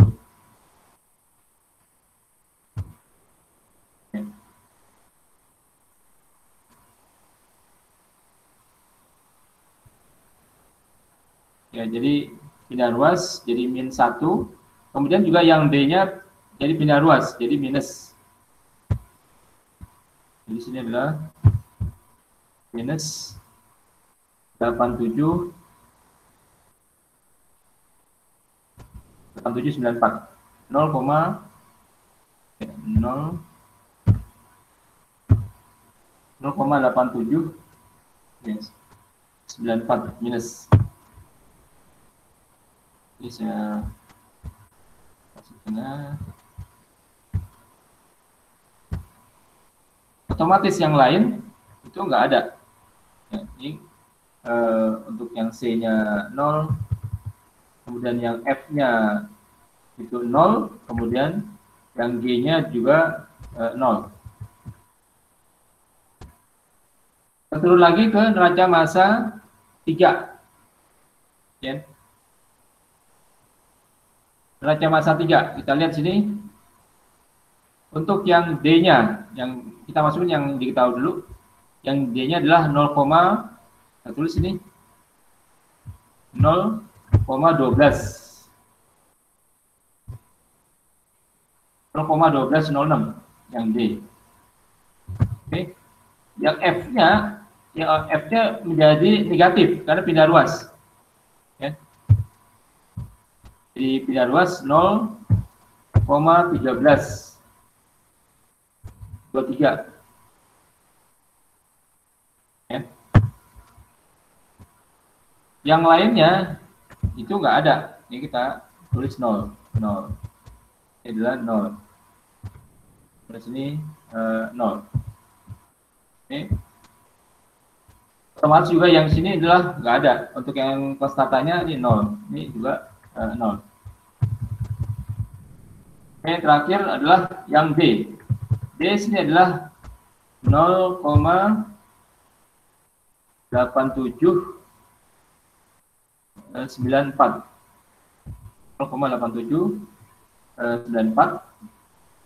Ya, jadi pindah ruas jadi min 1. Kemudian juga yang D-nya jadi pindah ruas jadi minus. Jadi sini adalah minus 87 8794 0,87 yes, 94 minus. Ini saya kasih tengah. Otomatis yang lain itu nggak ada. Ya, ini untuk yang C-nya 0, kemudian yang F-nya itu 0, kemudian yang G-nya juga 0. Kita turun lagi ke neraca massa 3. Ya. Neraca massa 3, kita lihat sini. Untuk yang D-nya, yang kita masukin yang diketahui dulu, yang D-nya adalah 0, kita tulis ini 0,12. 0,1206 yang D. Oke. Yang F-nya menjadi negatif karena pindah ruas. Ya. Jadi pindah ruas 0,1323. Ya. Yang lainnya itu nggak ada. Ini kita tulis 0. Ini adalah 0. Terus ini 0. Oke. Otomatis juga yang sini adalah nggak ada. Untuk yang konstantanya ini 0. Ini juga 0. Oke, terakhir adalah yang D. D sini adalah 0,8794. 0,8794.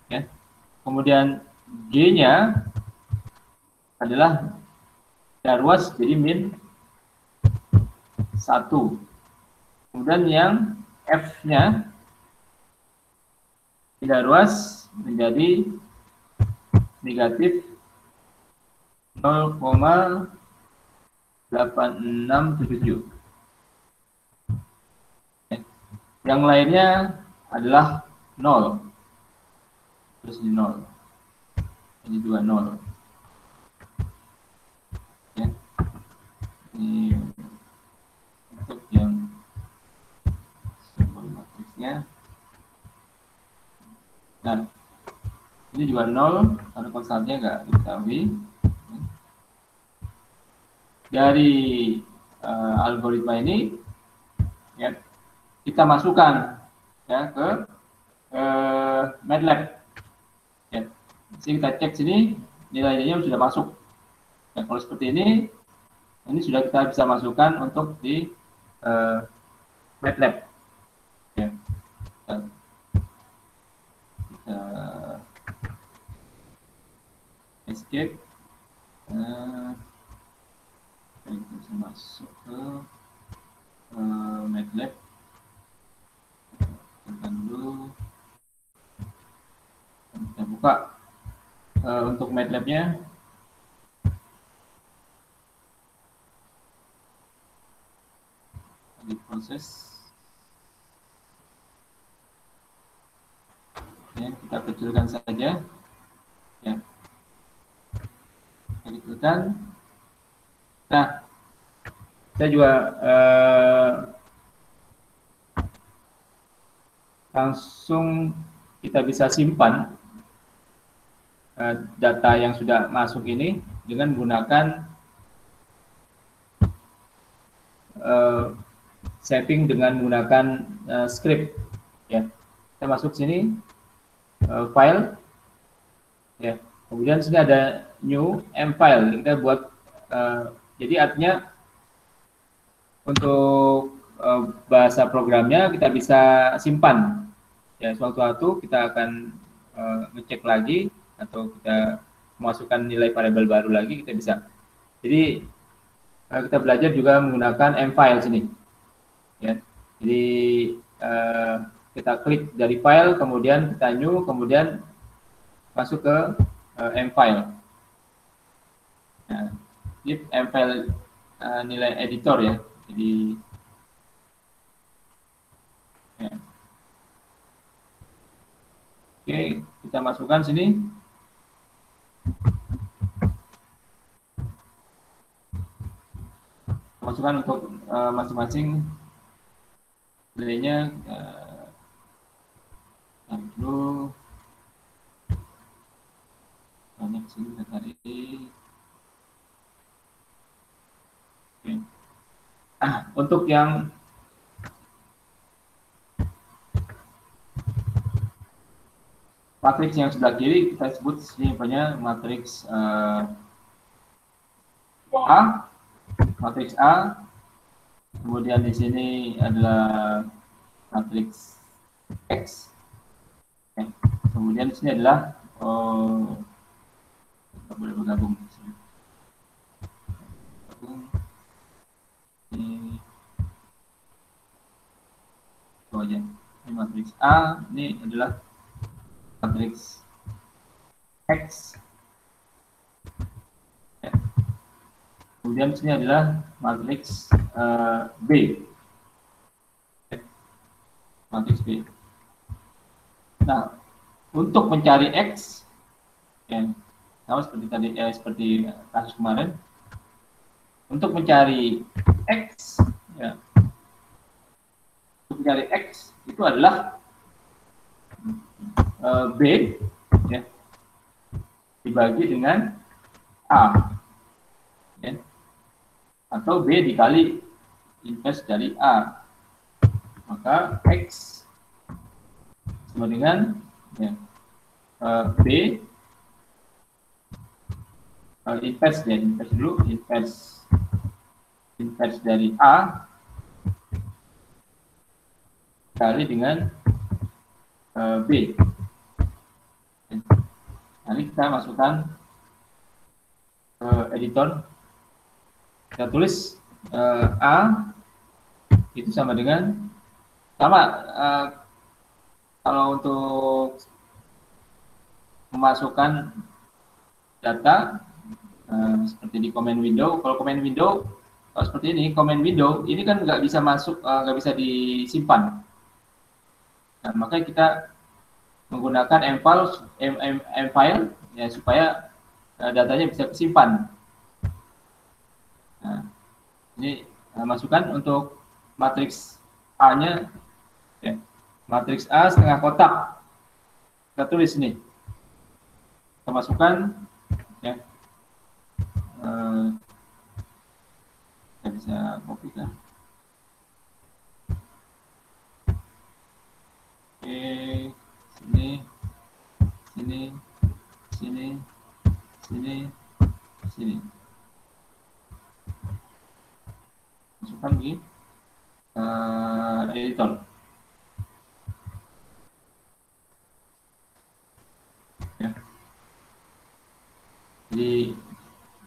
Ya. Kemudian G-nya adalah ruas jadi min 1. Kemudian yang F-nya pindah ruas menjadi negatif 0,867. Yang lainnya adalah 0. Terus di 0. Ini juga 0. Ya. Ini untuk yang simbol matriksnya. Nah, ini juga 0 karena konstantnya nggak diketahui. Dari algoritma ini, ya, kita masukkan ya ke MATLAB. Ya, jadi kita cek sini nilai-nilainya sudah masuk. Ya, kalau seperti ini sudah kita bisa masukkan untuk di MATLAB. Ya. Kita escape. Kita bisa masuk ke MATLAB. Tekan dulu. Kita buka untuk MATLAB-nya. Diproses. Ya, kita kecilkan saja. Ya. Kita kecilkan. Nah, saya juga langsung kita bisa simpan data yang sudah masuk ini dengan menggunakan saving dengan menggunakan script. Ya, kita masuk sini file, ya. Kemudian sini ada new m file. Kita buat jadi artinya untuk bahasa programnya kita bisa simpan. Ya, suatu-suatu kita akan ngecek lagi atau kita memasukkan nilai variabel baru lagi, kita bisa. Jadi kita belajar juga menggunakan m file sini. Ya, jadi kita klik dari file, kemudian kita new, kemudian masuk ke m file. Nah, ini m file nilai editor ya. Jadi ya. Oke, kita masukkan sini. Masukkan untuk masing-masing nilainya. Lalu banyak sini kita tarik. Oke. Untuk yang matriks yang sebelah kiri kita sebut sini punya matriks matriks A. Kemudian di sini adalah matriks X. Oke. Kemudian di sini adalah kita boleh bergabung di sini. Ini aja. Ini matriks A, ini adalah matriks X. Ya. Kemudian sini adalah matriks B. Ya. Matriks B. Nah, untuk mencari X, ya, sama seperti tadi, seperti kasus kemarin, untuk mencari X, ya, untuk mencari X itu adalah B, ya, dibagi dengan A, ya, atau B dikali inverse dari A, maka X sama dengan ya, B inverse ya, inverse dulu, inverse dari A kali dengan B. Nanti kita masukkan ke editor, kita tulis A itu sama dengan kalau untuk memasukkan data seperti di command window, kalau command window seperti ini, command window ini kan nggak bisa masuk, nggak bisa disimpan. Nah, makanya kita menggunakan m file ya, supaya datanya bisa disimpan. Nah, ini masukkan untuk matriks A-nya, ya, matriks A setengah kotak. Kita tulis ini, kita masukkan, ya, kita bisa copy kan. Oke, sini, sini, sini, sini, sini. Masukkan di editor. Ya. Jadi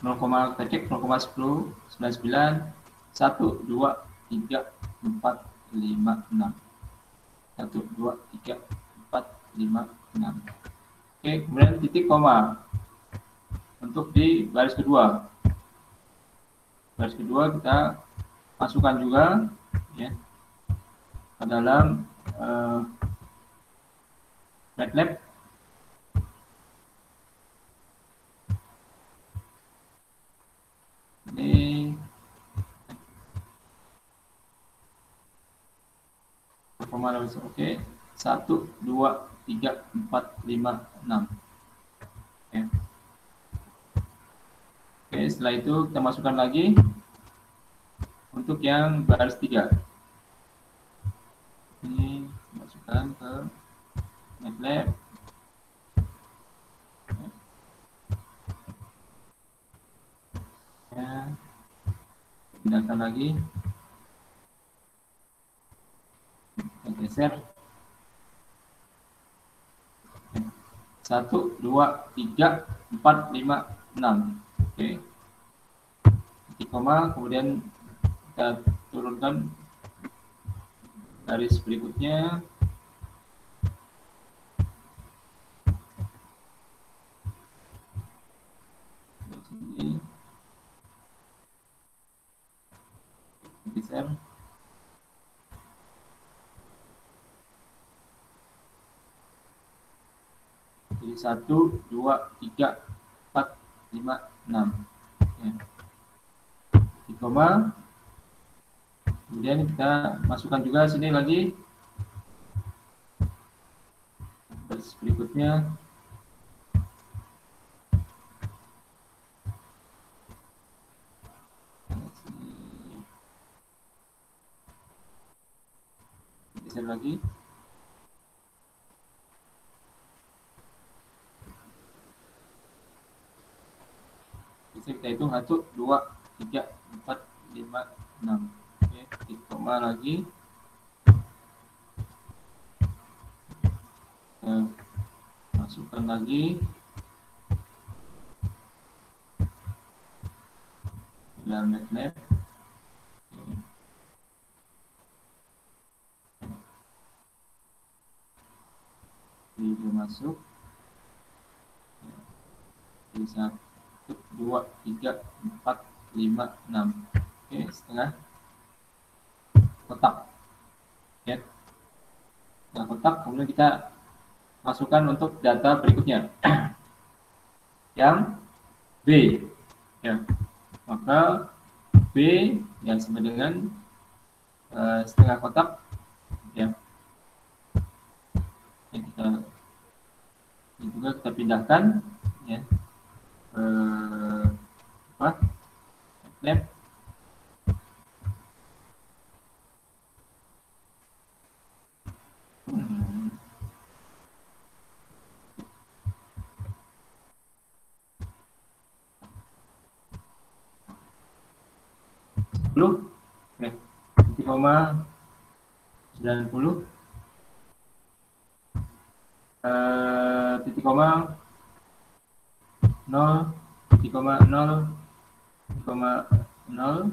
0, kita cek 0,10, 99, 1, 2, 3, 4, 5, 6. 1, 2, 3, 4, 5, 6. Oke, kemudian titik koma untuk di baris kedua. Baris kedua kita masukkan juga, ya, ke dalam MATLAB. Ini oke, 1, 2, 3, 4, 5, 6. Oke. Oke, setelah itu kita masukkan lagi untuk yang baris 3. Ini masukkan Dan ke MATLAB. Ya, pindahkan lagi. Geser. 1, 2, 3, 4, 5, 6. Oke. Titik koma, kemudian kita turunkan garis berikutnya. Sini. Geser. Jadi 1, 2, 3, 4, 5, 6. Ya. Titik koma. Kemudian kita masukkan juga sini lagi garis berikutnya. Geser lagi. Bisa kita hitung 1, 2, 3, 4, 5, 6. Oke, titik koma lagi. Masukkan lagi dalam MATLAB. Ini masuk. Jadi 1, 2, 3, 4, 5, 6. Oke, setengah kotak. Ya. Nah, kotak, kemudian kita masukkan untuk data berikutnya. Yang B. Ya. Maka B yang sama dengan setengah kotak. Ya. Yang kita ini juga kita pindahkan. Ya. MATLAB. Oke, 0,90. Titik koma 0, titik koma 0, titik koma 0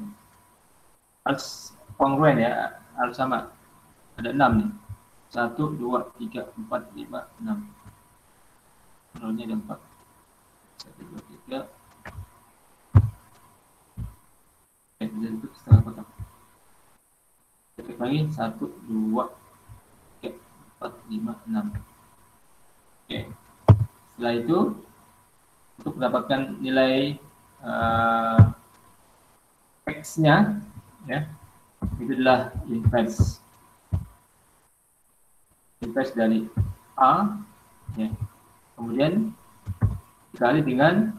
harus kongruen ya, harus sama. Ada 6 nih. 1, 2, 3, 4, 5, 6. Nolnya ada 4. 1, 2, 3. Oke, bisa itu setengah kotak. Ketik lagi 1, 2, 3, 4, 5, 6. Oke. Setelah itu untuk mendapatkan nilai X-nya, ya, itu adalah inverse dari A, ya, kemudian dikali dengan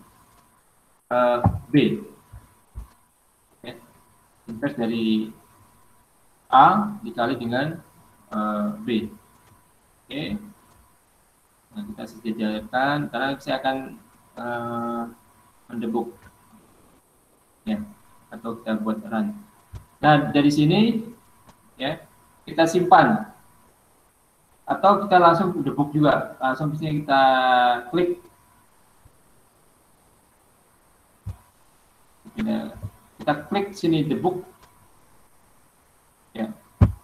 B, ya, inverse dari A dikali dengan B. Oke, nah, kita sejajarkan karena saya akan mendebug, ya, atau kita buat run. Nah, dari sini, ya, kita simpan atau kita langsung debug juga. Langsung di sini kita klik. Kita klik sini debug. Ya.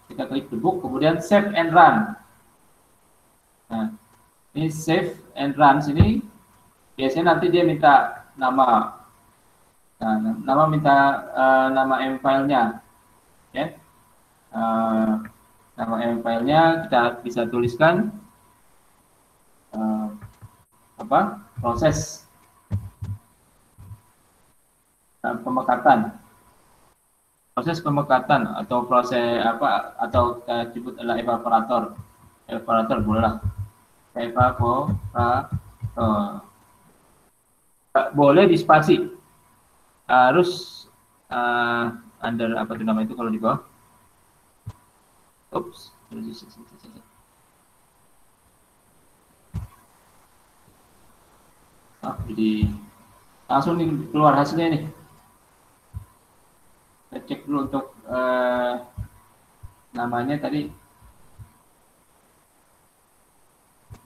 Kita klik debug, kemudian save and run. Nah, ini save and run sini. Biasanya nanti dia minta nama. Nah, nama minta nama M filenya, ya. Nama M filenya kita bisa tuliskan proses pemekatan, atau proses atau kita sebut adalah evaporator bolehlah, evaporator. Boleh di spasi, harus under apa itu nama itu kalau di bawah. Oops. Jadi langsung nih keluar hasilnya nih. Kita cek dulu untuk namanya tadi.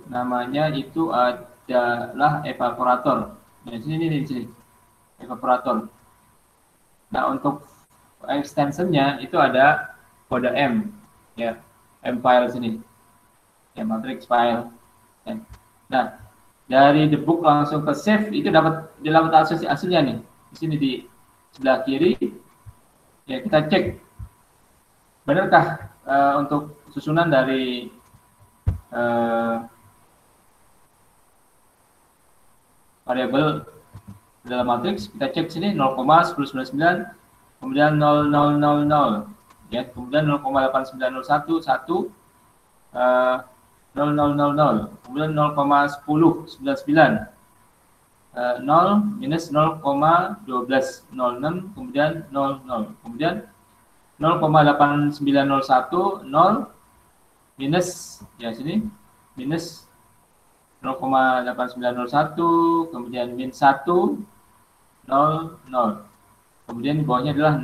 Namanya itu adalah evaporator. Nah, di sini nih, di sini. Evaporator. Nah, untuk extensionnya itu ada kode M, ya, M file sini, ya, matrix file. Nah, dari debug langsung ke save itu dapat hasilnya nih. Di sini di sebelah kiri, ya kita cek benarkah untuk susunan dari variabel dalam matriks. Kita cek sini 0,1099, kemudian 0000, ya, kemudian 0,8901, 1, 0000, kemudian 0,1099, 0 minus 0,1206, kemudian 00, kemudian 0,8901, 0 minus, ya sini, minus 0,8901, kemudian min 1, 0, kemudian di bawahnya adalah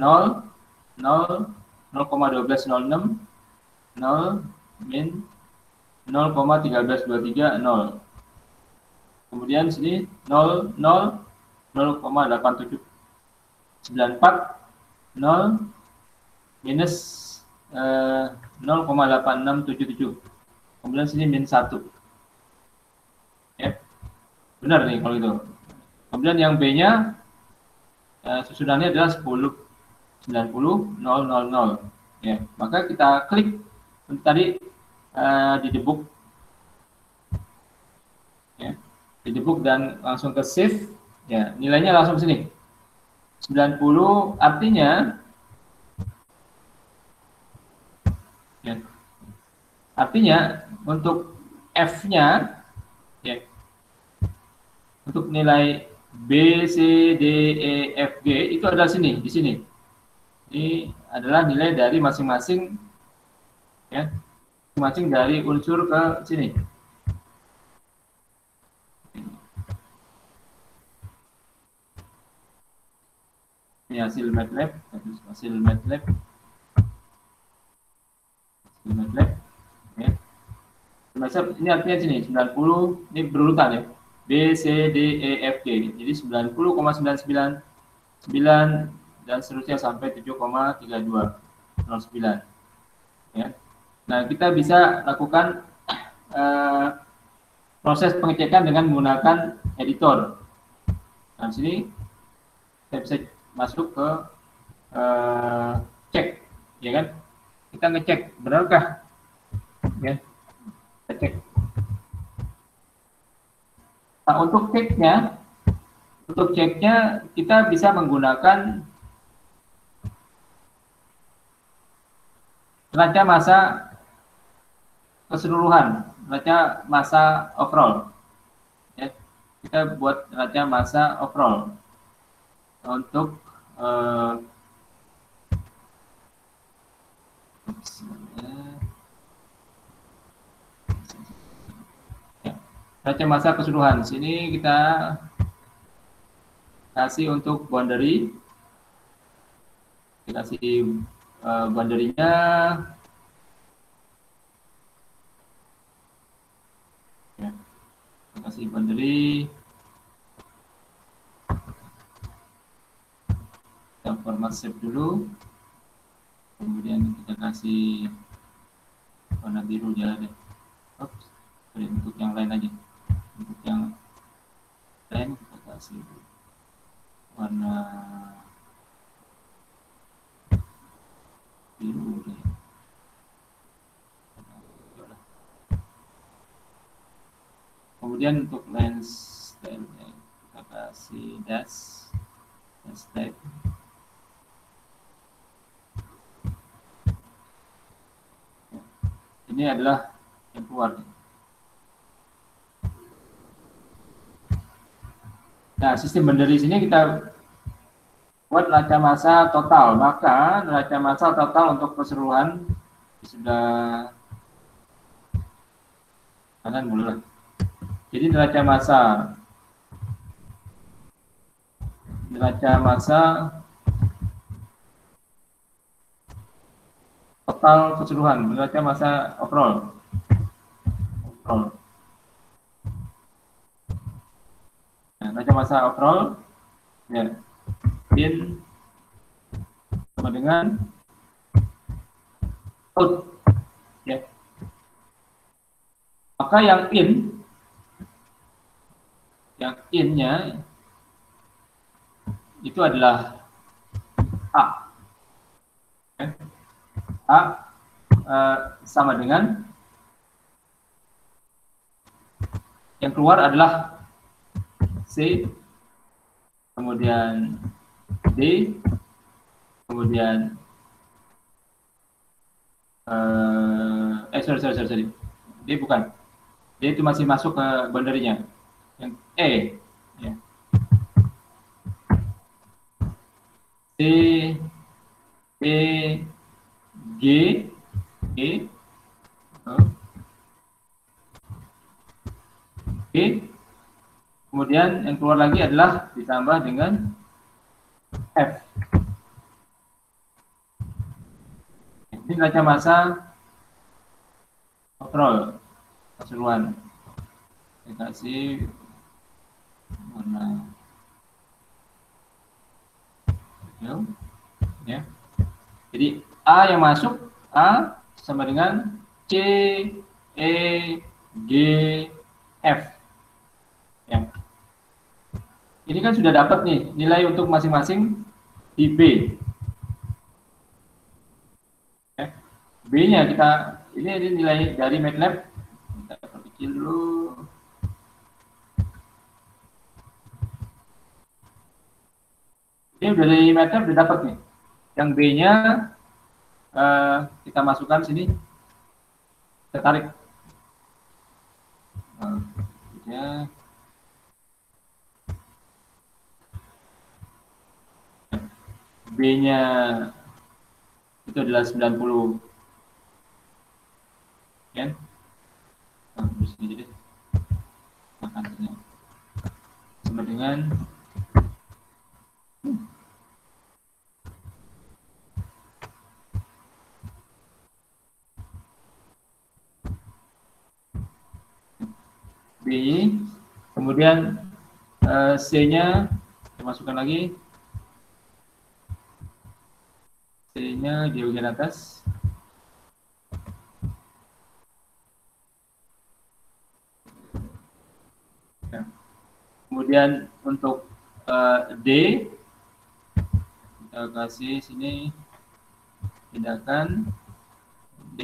0, 0,1206, 0, min 0,1323, 0. Kemudian sini 0, 0,8794, 0, minus 0,8677. Kemudian sini min 1. Ya. Benar nih kalau itu. Kemudian yang B-nya susunannya adalah 10, 90, 000. Ya, maka kita klik tadi di debug, ya, di debug dan langsung ke save, ya, nilainya langsung sini 90, artinya, ya, artinya untuk F-nya, ya, untuk nilai B, C, D, E, F, G itu adalah sini, di sini. Ini adalah nilai dari masing-masing, ya, masing-masing dari unsur ke sini. Ini hasil MATLAB, hasil MATLAB, ya. Ini artinya sini 90, ini berurutan ya. B, C, D, E, F, G. Jadi 90,999 dan seterusnya sampai 7,3209. Ya. Nah, kita bisa lakukan proses pengecekan dengan menggunakan editor. Nah, di sini saya bisa masuk ke cek, ya kan? Kita ngecek benarkah, ya? Kita cek. Nah, untuk ceknya kita bisa menggunakan neraca massa keseluruhan, neraca massa overall. Ya, kita buat neraca massa overall untuk neraca massa keseluruhan. Sini kita kasih untuk boundary, kita kasih boundary-nya ya, kita kasih boundary, kita format shape dulu, kemudian kita kasih warna biru ya deh. Oops, untuk yang lain aja, untuk yang lain kita kasih warna biru deh. Kemudian untuk lens style kita kasih dash type. Ini adalah yang keluar. Nah, sistem boundary sini kita buat neraca massa total. Maka neraca massa total untuk keseluruhan sudah kanan mulai. Jadi neraca massa neraca massa total keseluruhan, neraca massa overall. Nah, neraca massa overall ya in sama dengan out ya. Maka yang in-nya itu adalah A. A sama dengan yang keluar adalah C, kemudian D, kemudian sorry. D bukan. D itu masih masuk ke boundary-nya. Yang E ya. C, D, G, E, G, kemudian yang keluar lagi adalah ditambah dengan F. Ini neraca massa overall keseluruhan. Saya kasih warna hijau ya. Jadi A yang masuk, A sama dengan C, E, G, F ya. Ini kan sudah dapat nih nilai untuk masing-masing di B. B-nya kita ini nilai dari MATLAB. Kita perkecil dulu. Ini udah dari MATLAB udah dapat nih. Yang B-nya kita masukkan sini. Kita tarik. Ya. B-nya itu adalah 90. Kan? Terus ini deh. Sama dengan B, kemudian C-nya kita masukkan lagi. C-nya di bagian atas. Kemudian untuk D kita kasih sini, pindahkan D,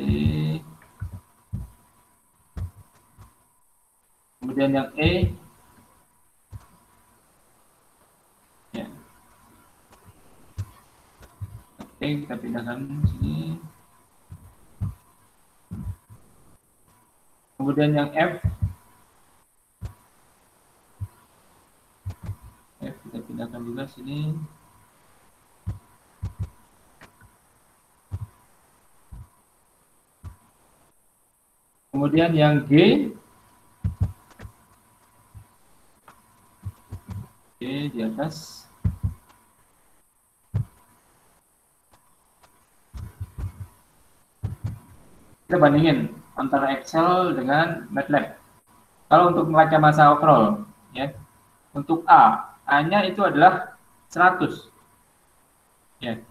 kemudian yang E ya. Oke, kita pindahkan sini, kemudian yang F kita pindahkan juga sini. Kemudian yang G di atas. Kita bandingin antara Excel dengan MATLAB. Kalau untuk neraca massa overall ya, untuk A-nya itu adalah 100. Ya.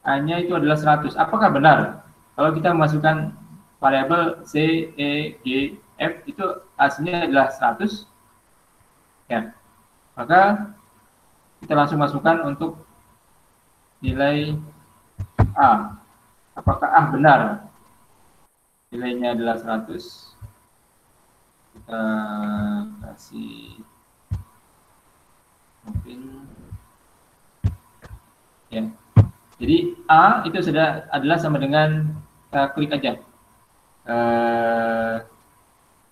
A-nya itu adalah 100. Apakah benar? Kalau kita memasukkan variabel C, E, G, F itu hasilnya adalah 100. Ya. Maka kita langsung masukkan untuk nilai A. Apakah A benar? Nilainya adalah 100. Kita kasih mungkin ya. Jadi A itu sudah adalah sama dengan klik aja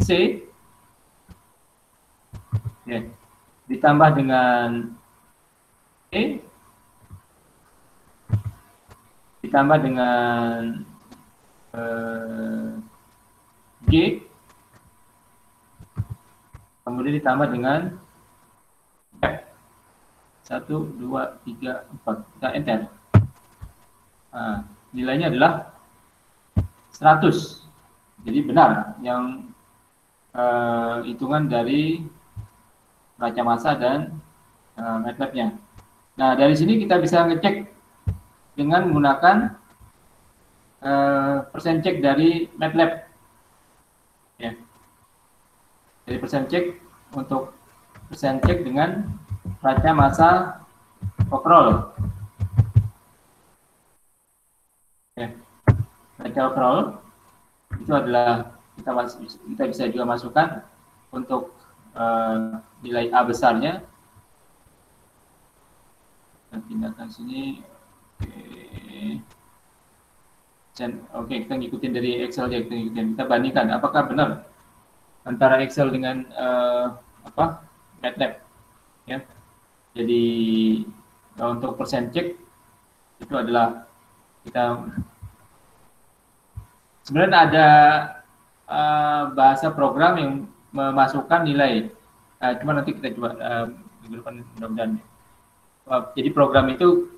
C ya, ditambah dengan E ditambah dengan G, kemudian ditambah dengan F. 1, 2, 3, 4. Kita enter. Nah, nilainya adalah 100. Jadi benar yang hitungan dari neraca massa dan MATLAB-nya. Nah, dari sini kita bisa ngecek dengan menggunakan persen cek dari MATLAB. Ya. Jadi persen cek untuk persen cek dengan neraca massa overall. Ya. Neraca overall itu adalah kita bisa juga masukkan untuk nilai A besarnya. Kita pindahkan sini. Oke, kita ngikutin dari Excel aja, kita bandingkan apakah benar antara Excel dengan MATLAB. Ya. Jadi untuk persen cek itu adalah kita sebenarnya ada bahasa program yang memasukkan nilai. Cuma nanti kita coba minggu depan mudah-mudahan. Jadi program itu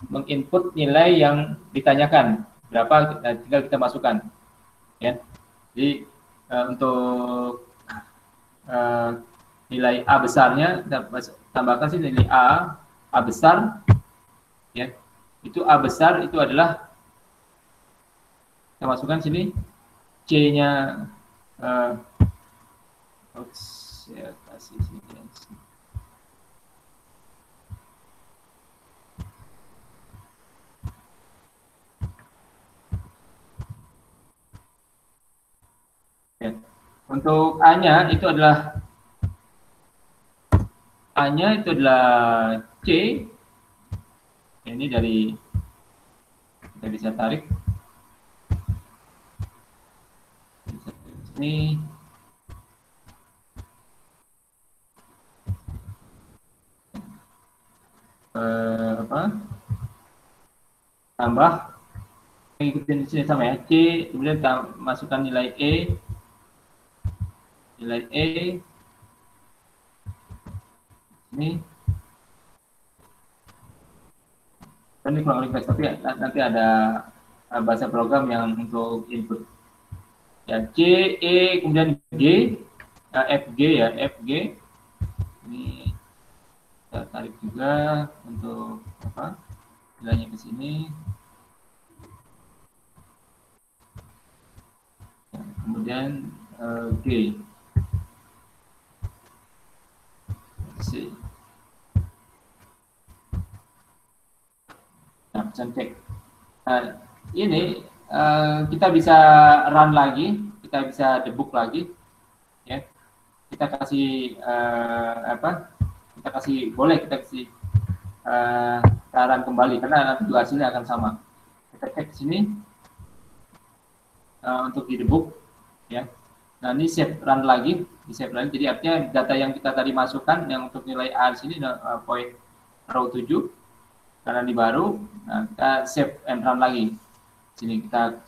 menginput nilai yang ditanyakan berapa, tinggal kita masukkan. Ya. Jadi untuk nilai A besarnya kita tambahkan sih nilai A besar. Ya. Itu A besar itu adalah kita masukkan sini C-nya saya kasih sini. Ya. Untuk A-nya itu adalah C. Ini dari kita bisa tarik. Ini tambah ikutin di sini sama ya, C, kemudian masukkan nilai E ini kurang lebih, tapi nanti ada bahasa program yang untuk input ya, C, E, kemudian G, FG ya, FG ini kita tarik juga untuk nilainya ke sini. Kemudian G, C. Nah, persen cek. Ini kita bisa run lagi, kita bisa debug lagi, ya. Kita kasih boleh kita kasih saran kembali karena nanti juga hasilnya akan sama. Kita cek ke sini untuk di debug, ya. Nah, ini save run lagi, jadi artinya data yang kita tadi masukkan yang untuk nilai A di sini point row 7 karena ini baru. Nah, kita save and run lagi. Sini kita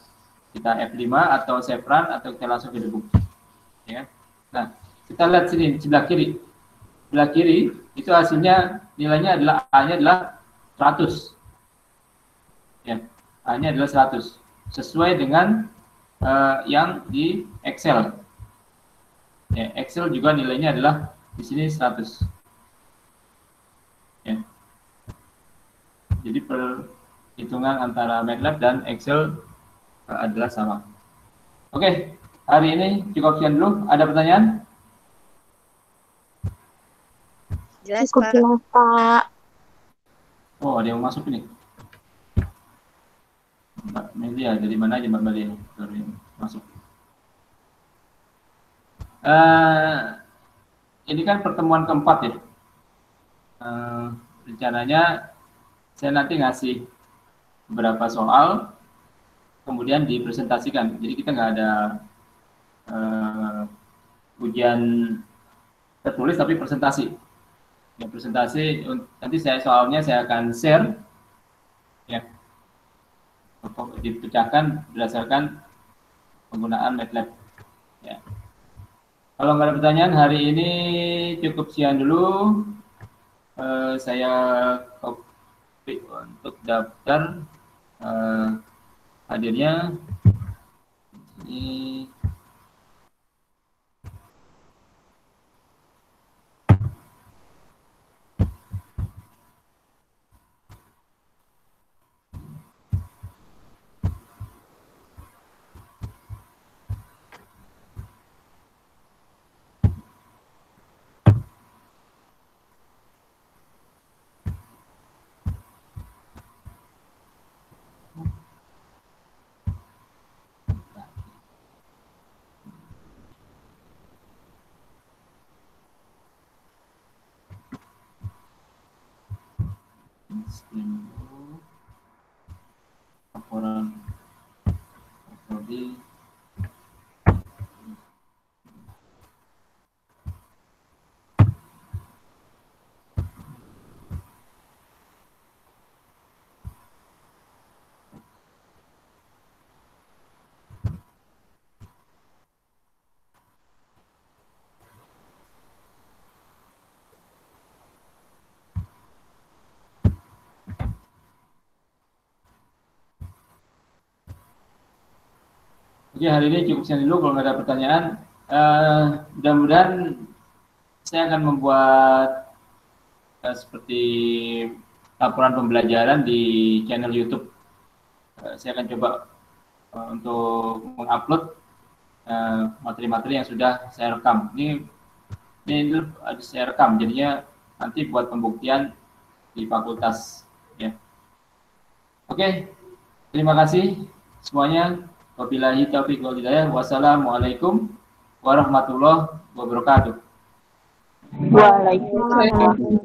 F5 atau save run atau kita langsung ke debug, ya. Nah, kita lihat sini sebelah kiri. Sebelah kiri itu hasilnya nilainya adalah A-nya adalah 100. Ya, A-nya adalah 100 sesuai dengan yang di Excel. Ya, Excel juga nilainya adalah di sini 100. Ya. Jadi perhitungan antara MATLAB dan Excel adalah sama. Oke, hari ini cukup sekian dulu. Ada pertanyaan? Jelas, Pak. Jelas, Pak. Oh, ada yang masuk ini. Mbak Melia, dari mana aja Mbak Melia? Baru yang masuk. Ini kan pertemuan keempat ya. Rencananya saya nanti ngasih beberapa soal, kemudian dipresentasikan. Jadi kita nggak ada ujian tertulis, tapi presentasi. Ya, presentasi nanti soalnya saya akan share, ya, dipecahkan berdasarkan penggunaan MATLAB. Ya. Kalau nggak ada pertanyaan hari ini cukup sekian dulu. saya copy untuk daftar hadirnya. Ini laporan prodi. Oke, hari ini cukup sekian dulu. Kalau nggak ada pertanyaan, mudah-mudahan saya akan membuat seperti laporan pembelajaran di channel YouTube. Saya akan coba untuk mengupload materi-materi yang sudah saya rekam. Ini saya rekam, jadinya nanti buat pembuktian di fakultas. Ya. Oke, terima kasih semuanya. Wabillahi taufiq wal hidayah. Wassalamualaikum warahmatullahi wabarakatuh. Waalaikumsalam.